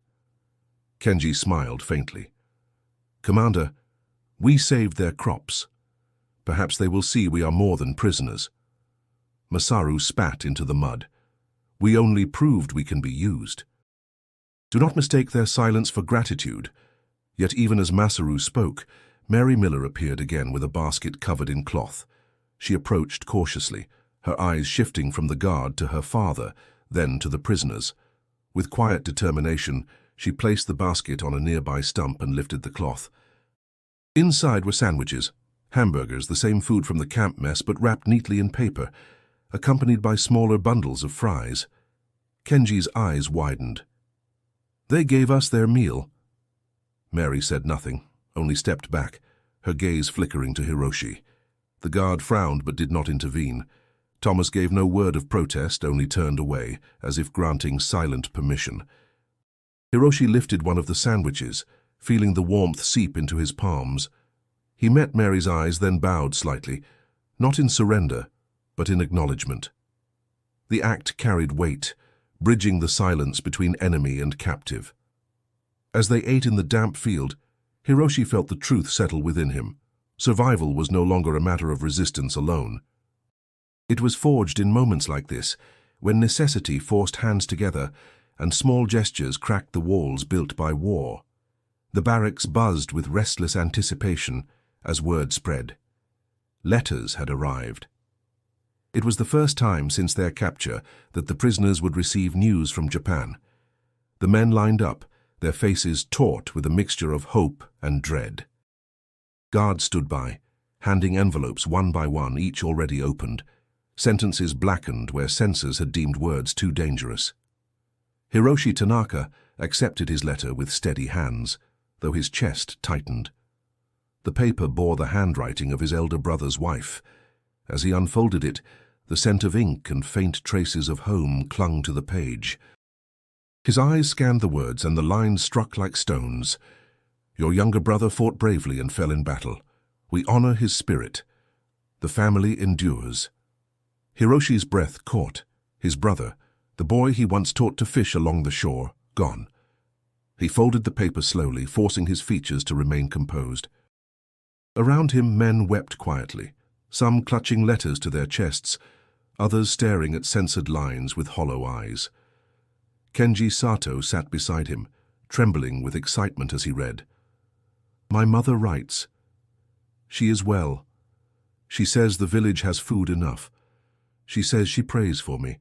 Kenji smiled faintly. "Commander, we saved their crops. Perhaps they will see we are more than prisoners." Masaru spat into the mud. "We only proved we can be used." Do not mistake their silence for gratitude. Yet even as Masaru spoke, Mary Miller appeared again with a basket covered in cloth. She approached cautiously, her eyes shifting from the guard to her father, then to the prisoners. With quiet determination, she placed the basket on a nearby stump and lifted the cloth. Inside were sandwiches, hamburgers, the same food from the camp mess but wrapped neatly in paper, accompanied by smaller bundles of fries. Kenji's eyes widened. "They gave us their meal." Mary said nothing, only stepped back, her gaze flickering to Hiroshi. The guard frowned but did not intervene. Thomas gave no word of protest, only turned away, as if granting silent permission. Hiroshi lifted one of the sandwiches, feeling the warmth seep into his palms. He met Mary's eyes, then bowed slightly, not in surrender, but in acknowledgement. The act carried weight, bridging the silence between enemy and captive. As they ate in the damp field, Hiroshi felt the truth settle within him. Survival was no longer a matter of resistance alone. It was forged in moments like this, when necessity forced hands together and small gestures cracked the walls built by war. The barracks buzzed with restless anticipation as word spread. Letters had arrived. It was the first time since their capture that the prisoners would receive news from Japan. The men lined up, their faces taut with a mixture of hope and dread. Guards stood by, handing envelopes one by one, each already opened. Sentences blackened where censors had deemed words too dangerous. Hiroshi Tanaka accepted his letter with steady hands, though his chest tightened. The paper bore the handwriting of his elder brother's wife. As he unfolded it, the scent of ink and faint traces of home clung to the page. His eyes scanned the words, and the lines struck like stones. "Your younger brother fought bravely and fell in battle. We honor his spirit. The family endures." Hiroshi's breath caught. His brother, the boy he once taught to fish along the shore, gone. He folded the paper slowly, forcing his features to remain composed. Around him, men wept quietly, some clutching letters to their chests, others staring at censored lines with hollow eyes. Kenji Sato sat beside him, trembling with excitement as he read. "My mother writes. She is well. She says the village has food enough. She says she prays for me."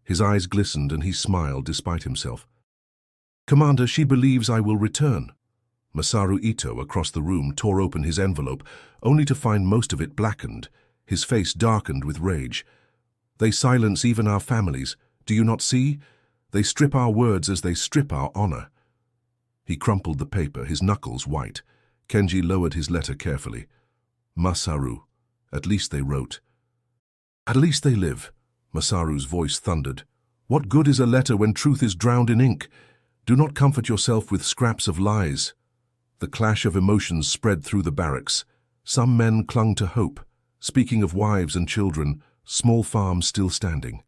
His eyes glistened and he smiled despite himself. "Commander, she believes I will return." Masaru Ito across the room tore open his envelope, only to find most of it blackened, his face darkened with rage. "They silence even our families. Do you not see? They strip our words as they strip our honor." He crumpled the paper, his knuckles white. Kenji lowered his letter carefully. "Masaru, at least they wrote." "At least they live," Masaru's voice thundered. "What good is a letter when truth is drowned in ink? Do not comfort yourself with scraps of lies." The clash of emotions spread through the barracks. Some men clung to hope, speaking of wives and children, small farms still standing.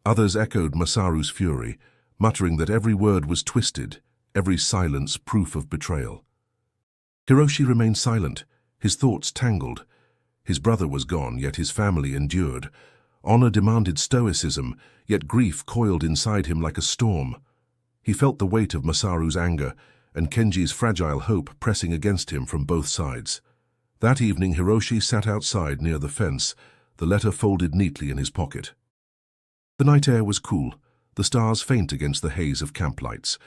Others echoed Masaru's fury, muttering that every word was twisted, every silence proof of betrayal. Hiroshi remained silent, his thoughts tangled. His brother was gone, yet his family endured. Honor demanded stoicism, yet grief coiled inside him like a storm. He felt the weight of Masaru's anger and Kenji's fragile hope pressing against him from both sides. That evening, Hiroshi sat outside near the fence, the letter folded neatly in his pocket. The night air was cool, the stars faint against the haze of camp lights.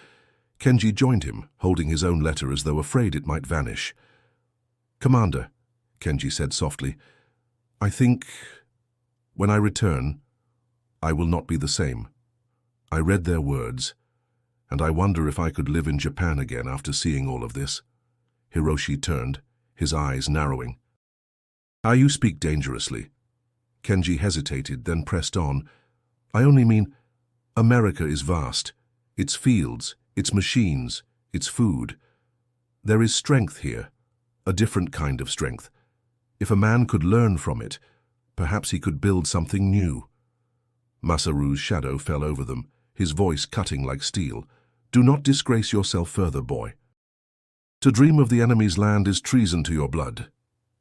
Kenji joined him, holding his own letter as though afraid it might vanish. "Commander," Kenji said softly, "I think, when I return, I will not be the same. I read their words, and I wonder if I could live in Japan again after seeing all of this." Hiroshi turned, his eyes narrowing. "How you speak dangerously. Kenji hesitated, then pressed on. I only mean, America is vast. Its fields, its machines, its food. There is strength here, a different kind of strength. If a man could learn from it, perhaps he could build something new. Masaru's shadow fell over them, his voice cutting like steel. Do not disgrace yourself further, boy. To dream of the enemy's land is treason to your blood.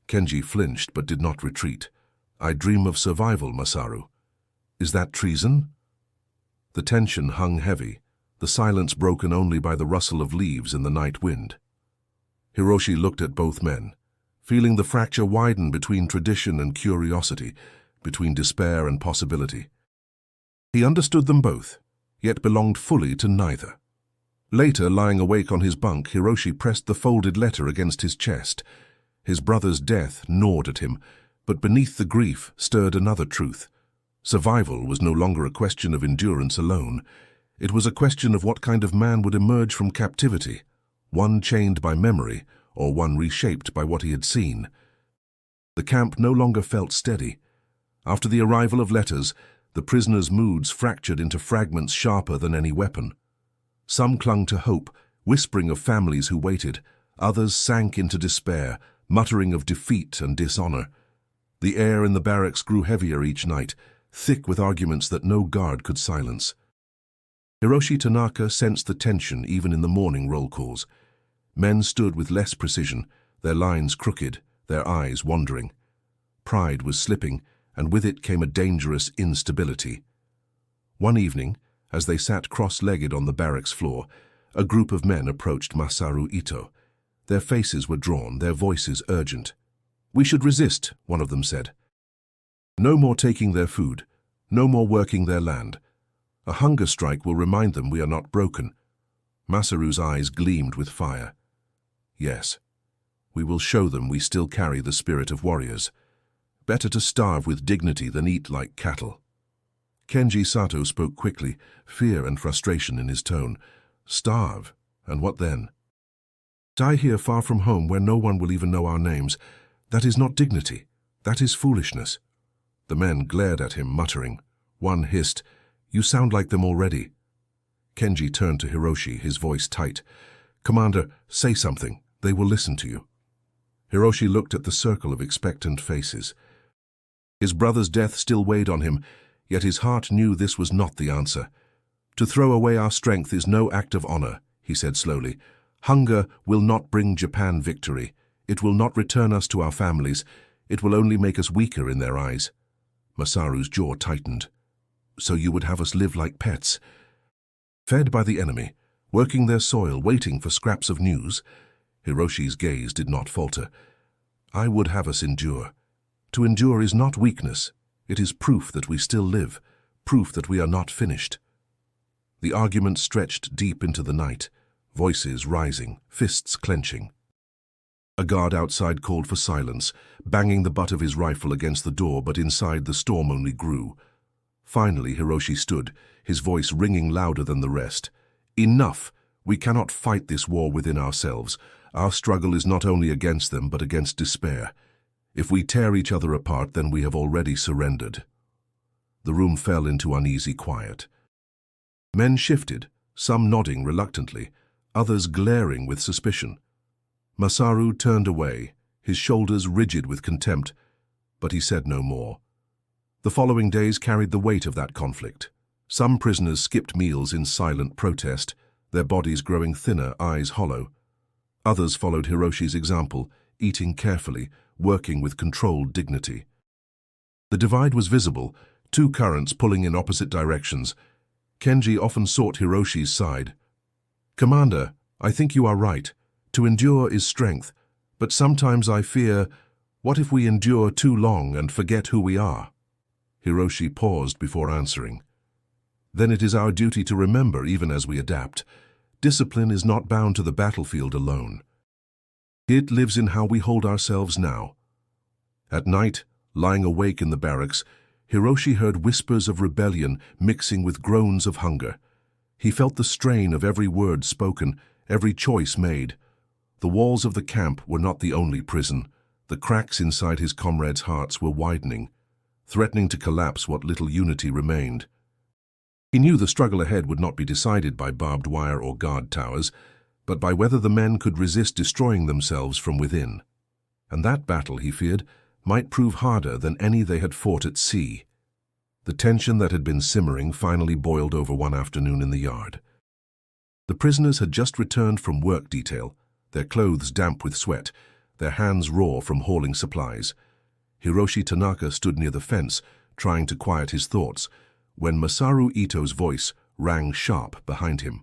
Kenji flinched but did not retreat. I dream of survival, Masaru. Is that treason? The tension hung heavy, the silence broken only by the rustle of leaves in the night wind. Hiroshi looked at both men, feeling the fracture widen between tradition and curiosity, between despair and possibility. He understood them both, yet belonged fully to neither. Later, lying awake on his bunk, Hiroshi pressed the folded letter against his chest. His brother's death gnawed at him, but beneath the grief stirred another truth. Survival was no longer a question of endurance alone. It was a question of what kind of man would emerge from captivity, one chained by memory or one reshaped by what he had seen. The camp no longer felt steady. After the arrival of letters, the prisoners' moods fractured into fragments sharper than any weapon. Some clung to hope, whispering of families who waited. Others sank into despair, muttering of defeat and dishonor. The air in the barracks grew heavier each night, thick with arguments that no guard could silence. Hiroshi Tanaka sensed the tension even in the morning roll calls. Men stood with less precision, their lines crooked, their eyes wandering. Pride was slipping, and with it came a dangerous instability. One evening, as they sat cross-legged on the barracks floor, a group of men approached Masaru Ito. Their faces were drawn, their voices urgent. We should resist, one of them said. No more taking their food, no more working their land. A hunger strike will remind them we are not broken. Masaru's eyes gleamed with fire. Yes, we will show them we still carry the spirit of warriors. Better to starve with dignity than eat like cattle. Kenji Sato spoke quickly, fear and frustration in his tone. Starve? And what then? Die here far from home where no one will even know our names. That is not dignity. That is foolishness. The men glared at him, muttering. One hissed, You sound like them already. Kenji turned to Hiroshi, his voice tight. Commander, say something. They will listen to you. Hiroshi looked at the circle of expectant faces. His brother's death still weighed on him, yet his heart knew this was not the answer. To throw away our strength is no act of honor, he said slowly. Hunger will not bring Japan victory. It will not return us to our families. It will only make us weaker in their eyes. Masaru's jaw tightened. So you would have us live like pets? Fed by the enemy, working their soil, waiting for scraps of news? Hiroshi's gaze did not falter. I would have us endure. To endure is not weakness. It is proof that we still live, proof that we are not finished. The argument stretched deep into the night, voices rising, fists clenching. A guard outside called for silence, banging the butt of his rifle against the door, but inside the storm only grew. Finally, Hiroshi stood, his voice ringing louder than the rest. Enough! We cannot fight this war within ourselves. Our struggle is not only against them, but against despair. If we tear each other apart, then we have already surrendered. The room fell into uneasy quiet. Men shifted, some nodding reluctantly, others glaring with suspicion. Masaru turned away, his shoulders rigid with contempt, but he said no more. The following days carried the weight of that conflict. Some prisoners skipped meals in silent protest, their bodies growing thinner, eyes hollow. Others followed Hiroshi's example, eating carefully, working with controlled dignity. The divide was visible, two currents pulling in opposite directions. Kenji often sought Hiroshi's side. Commander, I think you are right. To endure is strength, but sometimes I fear, what if we endure too long and forget who we are? Hiroshi paused before answering. Then it is our duty to remember even as we adapt. Discipline is not bound to the battlefield alone. It lives in how we hold ourselves now. At night, lying awake in the barracks, Hiroshi heard whispers of rebellion mixing with groans of hunger. He felt the strain of every word spoken, every choice made. The walls of the camp were not the only prison. The cracks inside his comrades' hearts were widening. threatening to collapse what little unity remained. He knew the struggle ahead would not be decided by barbed wire or guard towers, but by whether the men could resist destroying themselves from within. And that battle, he feared, might prove harder than any they had fought at sea. The tension that had been simmering finally boiled over one afternoon in the yard. The prisoners had just returned from work detail, their clothes damp with sweat, their hands raw from hauling supplies. Hiroshi Tanaka stood near the fence, trying to quiet his thoughts, when Masaru Ito's voice rang sharp behind him.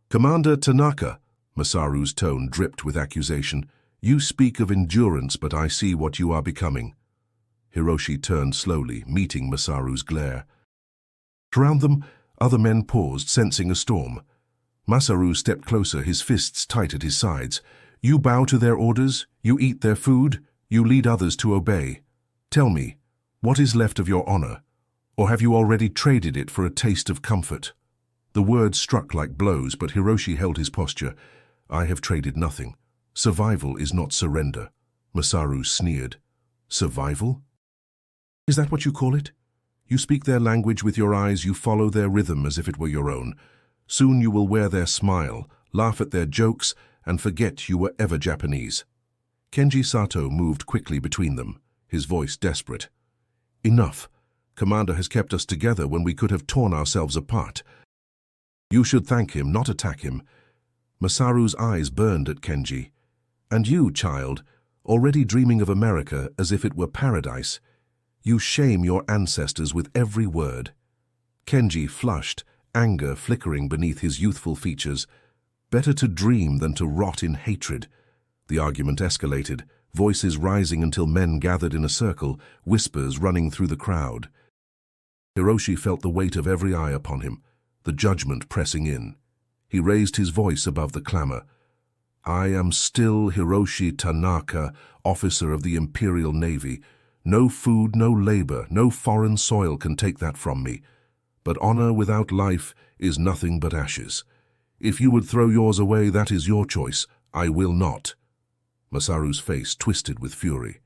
"Commander Tanaka," Masaru's tone dripped with accusation, "you speak of endurance, but I see what you are becoming." Hiroshi turned slowly, meeting Masaru's glare. Around them, other men paused, sensing a storm. Masaru stepped closer, his fists tight at his sides. "You bow to their orders, you eat their food, you lead others to obey. Tell me, what is left of your honor? Or have you already traded it for a taste of comfort?" The words struck like blows, but Hiroshi held his posture. "I have traded nothing. Survival is not surrender." Masaru sneered. "Survival? Is that what you call it? You speak their language with your eyes, you follow their rhythm as if it were your own. Soon you will wear their smile, laugh at their jokes, and forget you were ever Japanese." Kenji Sato moved quickly between them, his voice desperate. "Enough. Commander has kept us together when we could have torn ourselves apart. You should thank him, not attack him." Masaru's eyes burned at Kenji. "And you, child, already dreaming of America as if it were paradise. You shame your ancestors with every word." Kenji flushed, anger flickering beneath his youthful features. Better to dream than to rot in hatred. The argument escalated, voices rising until men gathered in a circle, whispers running through the crowd. Hiroshi felt the weight of every eye upon him, the judgment pressing in. He raised his voice above the clamor. "I am still Hiroshi Tanaka, officer of the Imperial Navy. No food, no labor, no foreign soil can take that from me. But honor without life is nothing but ashes. If you would throw yours away, that is your choice. I will not." Masaru's face twisted with fury.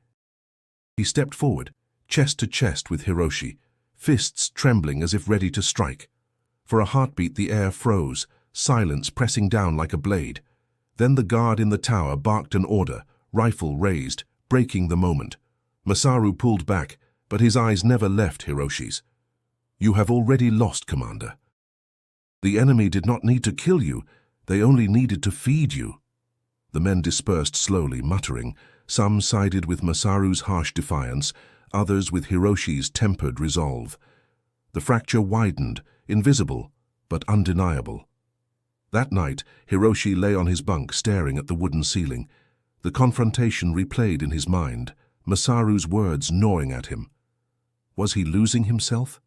He stepped forward, chest to chest with Hiroshi, fists trembling as if ready to strike. For a heartbeat the air froze, silence pressing down like a blade. Then the guard in the tower barked an order, rifle raised, breaking the moment. Masaru pulled back, but his eyes never left Hiroshi's. "You have already lost, Commander. The enemy did not need to kill you, they only needed to feed you." The men dispersed slowly, muttering. Some sided with Masaru's harsh defiance, others with Hiroshi's tempered resolve. The fracture widened, invisible, but undeniable. That night, Hiroshi lay on his bunk staring at the wooden ceiling. The confrontation replayed in his mind, Masaru's words gnawing at him. Was he losing himself?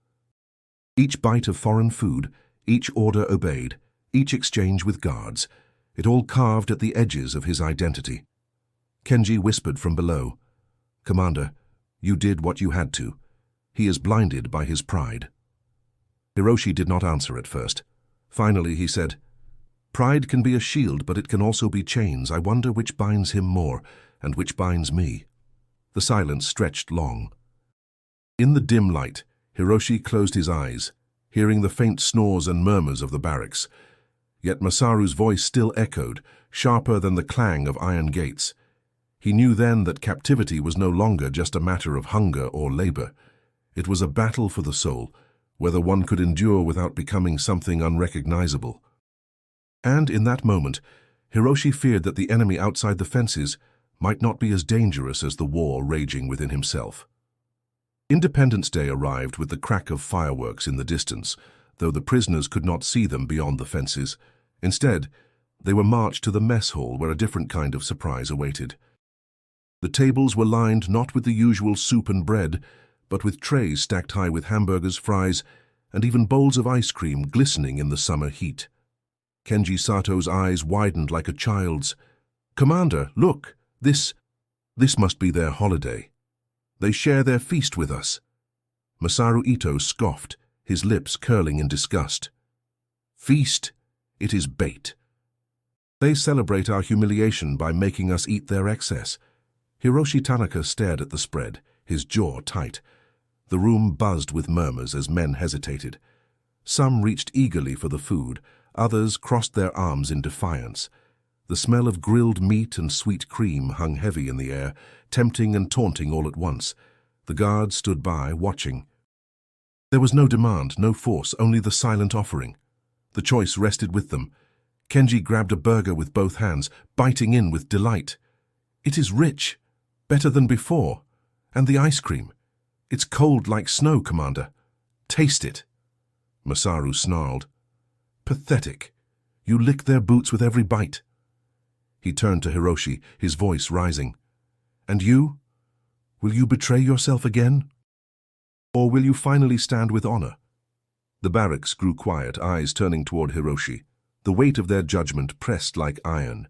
Each bite of foreign food, each order obeyed, each exchange with guards, it all carved at the edges of his identity. Kenji whispered from below, "Commander, you did what you had to. He is blinded by his pride." Hiroshi did not answer at first. Finally he said, "Pride can be a shield, but it can also be chains. I wonder which binds him more, and which binds me." The silence stretched long. In the dim light, Hiroshi closed his eyes, hearing the faint snores and murmurs of the barracks. Yet Masaru's voice still echoed, sharper than the clang of iron gates. He knew then that captivity was no longer just a matter of hunger or labor. It was a battle for the soul, whether one could endure without becoming something unrecognizable. And in that moment, Hiroshi feared that the enemy outside the fences might not be as dangerous as the war raging within himself. Independence Day arrived with the crack of fireworks in the distance, though the prisoners could not see them beyond the fences. Instead, they were marched to the mess hall where a different kind of surprise awaited. The tables were lined not with the usual soup and bread, but with trays stacked high with hamburgers, fries, and even bowls of ice cream glistening in the summer heat. Kenji Sato's eyes widened like a child's. "Commander, look! This must be their holiday. They share their feast with us." Masaru Ito scoffed, his lips curling in disgust. "Feast? It is bait. They celebrate our humiliation by making us eat their excess." Hiroshi Tanaka stared at the spread, his jaw tight. The room buzzed with murmurs as men hesitated. Some reached eagerly for the food, others crossed their arms in defiance. The smell of grilled meat and sweet cream hung heavy in the air, tempting and taunting all at once. The guards stood by, watching. There was no demand, no force, only the silent offering. The choice rested with them. Kenji grabbed a burger with both hands, biting in with delight. "It is rich, better than before. And the ice cream. It's cold like snow, Commander. Taste it." Masaru snarled. "Pathetic. You lick their boots with every bite." He turned to Hiroshi, his voice rising. "And you? Will you betray yourself again? Or will you finally stand with honor?" The barracks grew quiet, eyes turning toward Hiroshi. The weight of their judgment pressed like iron.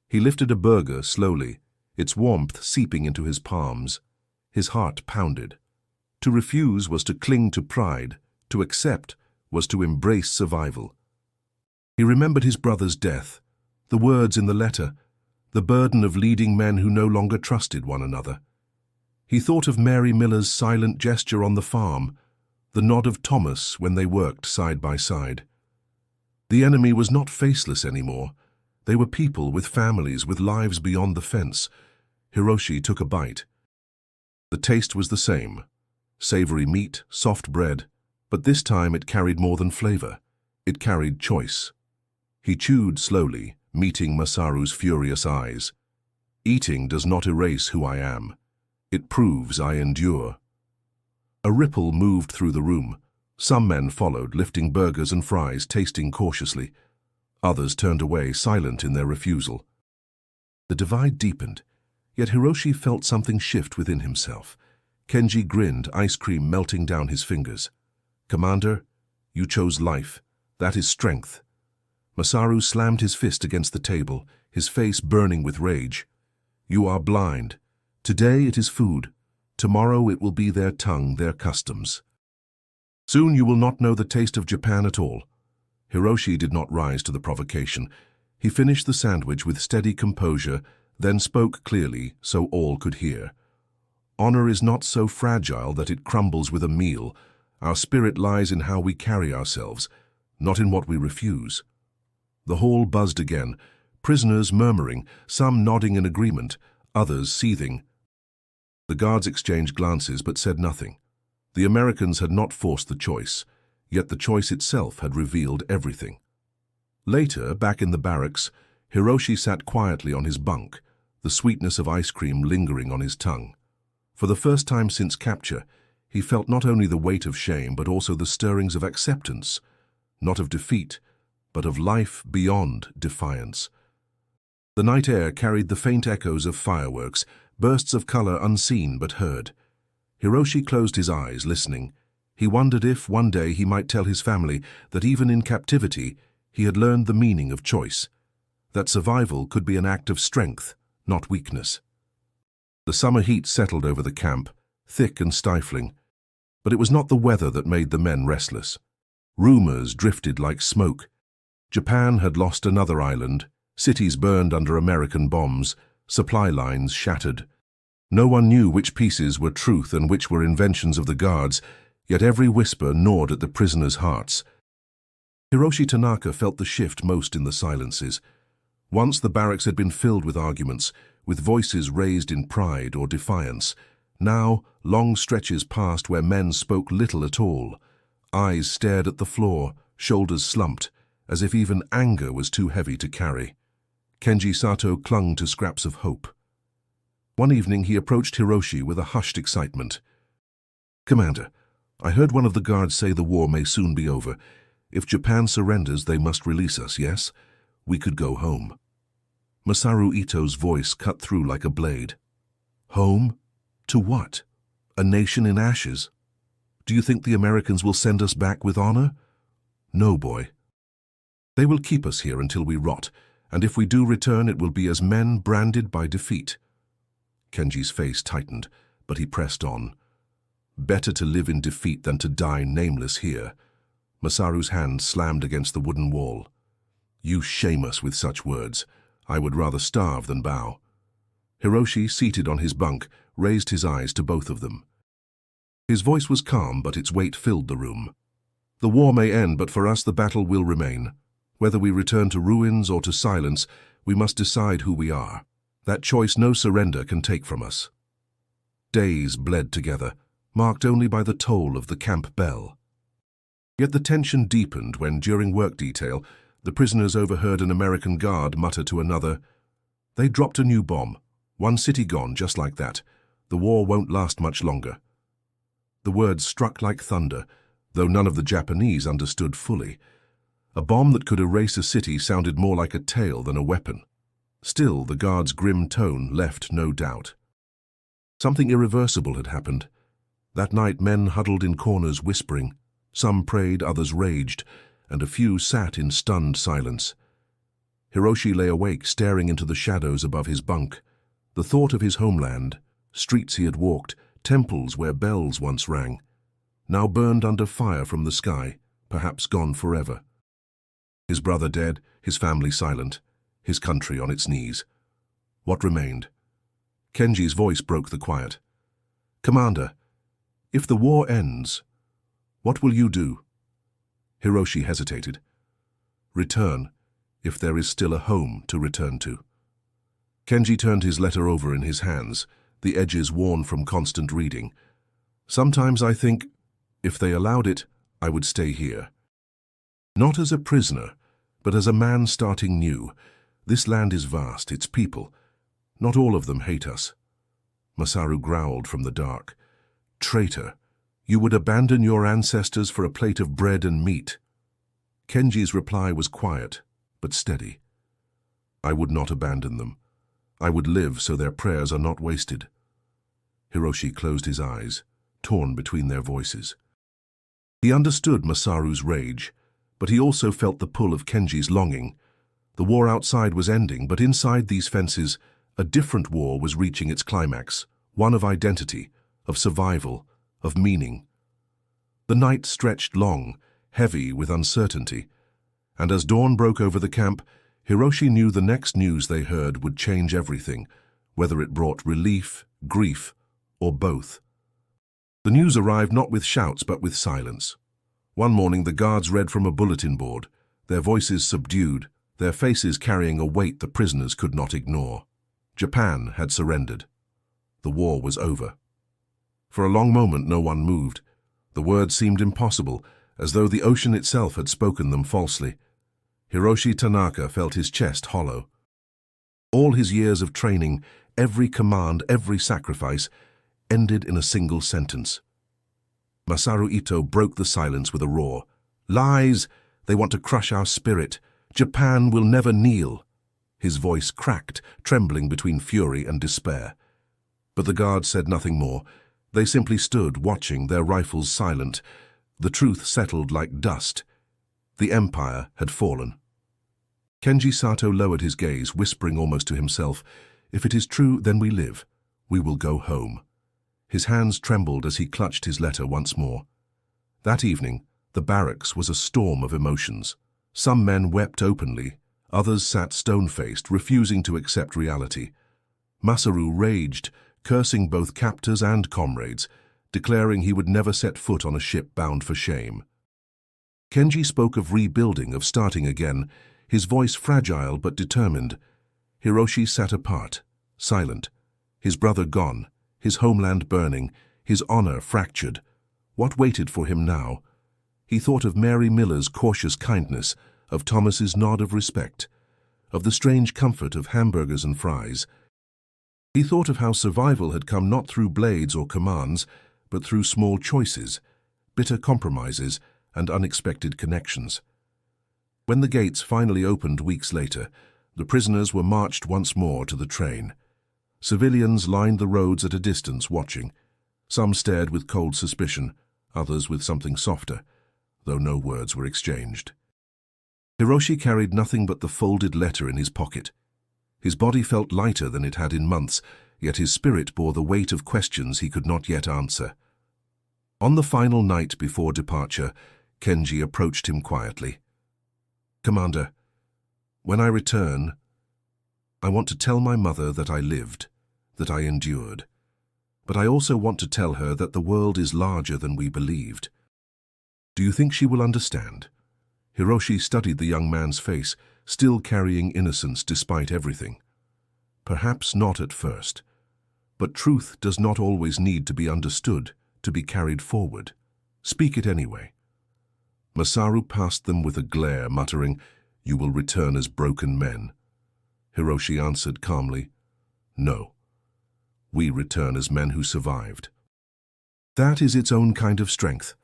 He lifted a burger slowly, its warmth seeping into his palms. His heart pounded. To refuse was to cling to pride. To accept was to embrace survival. He remembered his brother's death, the words in the letter, the burden of leading men who no longer trusted one another. He thought of Mary Miller's silent gesture on the farm, the nod of Thomas when they worked side by side. The enemy was not faceless anymore. They were people with families, with lives beyond the fence. Hiroshi took a bite. The taste was the same. Savory meat, soft bread, but this time it carried more than flavor. It carried choice. He chewed slowly, meeting Masaru's furious eyes. "Eating does not erase who I am. It proves I endure." A ripple moved through the room. Some men followed, lifting burgers and fries, tasting cautiously. Others turned away, silent in their refusal. The divide deepened, yet Hiroshi felt something shift within himself. Kenji grinned, ice cream melting down his fingers. "Commander, you chose life. That is strength." Masaru slammed his fist against the table, his face burning with rage. "You are blind. Today it is food. Tomorrow it will be their tongue, their customs. Soon you will not know the taste of Japan at all." Hiroshi did not rise to the provocation. He finished the sandwich with steady composure, then spoke clearly so all could hear. "Honor is not so fragile that it crumbles with a meal. Our spirit lies in how we carry ourselves, not in what we refuse." The hall buzzed again, prisoners murmuring, some nodding in agreement, others seething. The guards exchanged glances but said nothing. The Americans had not forced the choice, yet the choice itself had revealed everything. Later, back in the barracks, Hiroshi sat quietly on his bunk, the sweetness of ice cream lingering on his tongue. For the first time since capture, he felt not only the weight of shame but also the stirrings of acceptance, not of defeat, but of life beyond defiance. The night air carried the faint echoes of fireworks, bursts of color unseen but heard. Hiroshi closed his eyes, listening. He wondered if, one day, he might tell his family that even in captivity, he had learned the meaning of choice, that survival could be an act of strength, not weakness. The summer heat settled over the camp, thick and stifling, but it was not the weather that made the men restless. Rumors drifted like smoke. Japan had lost another island, cities burned under American bombs, supply lines shattered. No one knew which pieces were truth and which were inventions of the guards, yet every whisper gnawed at the prisoners' hearts. Hiroshi Tanaka felt the shift most in the silences. Once the barracks had been filled with arguments, with voices raised in pride or defiance. Now, long stretches passed where men spoke little at all. Eyes stared at the floor, shoulders slumped, as if even anger was too heavy to carry. Kenji Sato clung to scraps of hope. One evening he approached Hiroshi with a hushed excitement. "Commander, I heard one of the guards say the war may soon be over. If Japan surrenders, they must release us, yes? We could go home." Masaru Ito's voice cut through like a blade. "Home? To what? A nation in ashes? Do you think the Americans will send us back with honor? No, boy. They will keep us here until we rot, and if we do return, it will be as men branded by defeat." Kenji's face tightened, but he pressed on. "Better to live in defeat than to die nameless here." Masaru's hand slammed against the wooden wall. "You shame us with such words. I would rather starve than bow." Hiroshi, seated on his bunk, raised his eyes to both of them. His voice was calm, but its weight filled the room. The war may end, but for us the battle will remain. Whether we return to ruins or to silence, we must decide who we are. That choice no surrender can take from us. Days bled together, marked only by the toll of the camp bell. Yet the tension deepened when, during work detail, the prisoners overheard an American guard mutter to another, "They dropped a new bomb. One city gone, just like that. The war won't last much longer." The words struck like thunder, though none of the Japanese understood fully. A bomb that could erase a city sounded more like a tale than a weapon. Still, the guard's grim tone left no doubt. Something irreversible had happened. That night men huddled in corners whispering. Some prayed, others raged, and a few sat in stunned silence. Hiroshi lay awake, staring into the shadows above his bunk. The thought of his homeland, streets he had walked, temples where bells once rang, now burned under fire from the sky, perhaps gone forever. His brother dead, his family silent, his country on its knees. What remained? Kenji's voice broke the quiet. "Commander, if the war ends, what will you do?" Hiroshi hesitated. "Return, if there is still a home to return to." Kenji turned his letter over in his hands, the edges worn from constant reading. "Sometimes I think, if they allowed it, I would stay here. Not as a prisoner, but as a man starting new. This land is vast, its people. Not all of them hate us." Masaru growled from the dark. "Traitor, you would abandon your ancestors for a plate of bread and meat." Kenji's reply was quiet, but steady. "I would not abandon them. I would live so their prayers are not wasted." Hiroshi closed his eyes, torn between their voices. He understood Masaru's rage, but he also felt the pull of Kenji's longing. The war outside was ending, but inside these fences, a different war was reaching its climax, one of identity, of survival, of meaning. The night stretched long, heavy with uncertainty, and as dawn broke over the camp, Hiroshi knew the next news they heard would change everything, whether it brought relief, grief, or both. The news arrived not with shouts but with silence. One morning the guards read from a bulletin board, their voices subdued, their faces carrying a weight the prisoners could not ignore. Japan had surrendered. The war was over. For a long moment no one moved. The words seemed impossible, as though the ocean itself had spoken them falsely. Hiroshi Tanaka felt his chest hollow. All his years of training, every command, every sacrifice, ended in a single sentence. Masaru Ito broke the silence with a roar. "Lies! They want to crush our spirit. Japan will never kneel." His voice cracked, trembling between fury and despair. But the guards said nothing more. They simply stood, watching, their rifles silent. The truth settled like dust. The empire had fallen. Kenji Sato lowered his gaze, whispering almost to himself, "If it is true, then we live. We will go home." His hands trembled as he clutched his letter once more. That evening, the barracks was a storm of emotions. Some men wept openly, others sat stone-faced, refusing to accept reality. Masaru raged, cursing both captors and comrades, declaring he would never set foot on a ship bound for shame. Kenji spoke of rebuilding, of starting again, his voice fragile but determined. Hiroshi sat apart, silent, his brother gone, his homeland burning, his honor fractured. What waited for him now? He thought of Mary Miller's cautious kindness, of Thomas's nod of respect, of the strange comfort of hamburgers and fries. He thought of how survival had come not through blades or commands, but through small choices, bitter compromises, and unexpected connections. When the gates finally opened weeks later, the prisoners were marched once more to the train. Civilians lined the roads at a distance, watching. Some stared with cold suspicion, others with something softer, though no words were exchanged. Hiroshi carried nothing but the folded letter in his pocket. His body felt lighter than it had in months, yet his spirit bore the weight of questions he could not yet answer. On the final night before departure, Kenji approached him quietly. "Commander, when I return, I want to tell my mother that I lived, that I endured. but I also want to tell her that the world is larger than we believed. Do you think she will understand? Hiroshi studied the young man's face, still carrying innocence despite everything. Perhaps not at first. But truth does not always need to be understood, to be carried forward. Speak it anyway. Masaru passed them with a glare, muttering, "You will return as broken men." Hiroshi answered calmly, "No. We return as men who survived." That is its own kind of strength.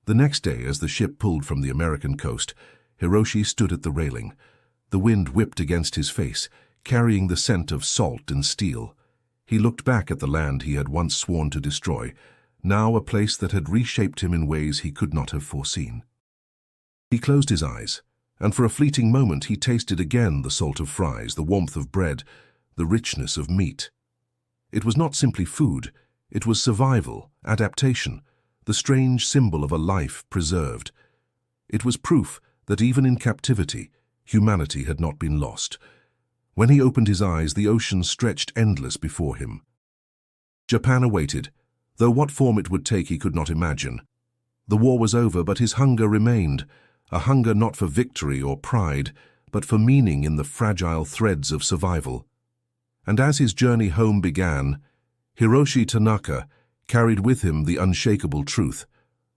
The next day, as the ship pulled from the American coast, Hiroshi stood at the railing. The wind whipped against his face, carrying the scent of salt and steel. He looked back at the land he had once sworn to destroy, now a place that had reshaped him in ways he could not have foreseen. He closed his eyes, and for a fleeting moment he tasted again the salt of fries, the warmth of bread, the richness of meat. It was not simply food, it was survival, adaptation, the strange symbol of a life preserved. It was proof that even in captivity, humanity had not been lost. When he opened his eyes, the ocean stretched endless before him. Japan awaited, though what form it would take he could not imagine. The war was over, but his hunger remained, a hunger not for victory or pride, but for meaning in the fragile threads of survival. And as his journey home began, Hiroshi Tanaka carried with him the unshakable truth.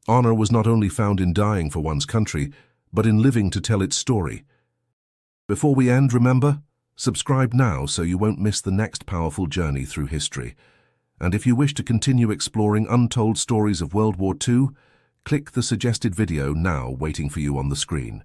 Honor was not only found in dying for one's country, but in living to tell its story. Before we end, remember, subscribe now so you won't miss the next powerful journey through history. And if you wish to continue exploring untold stories of World War II, click the suggested video now waiting for you on the screen.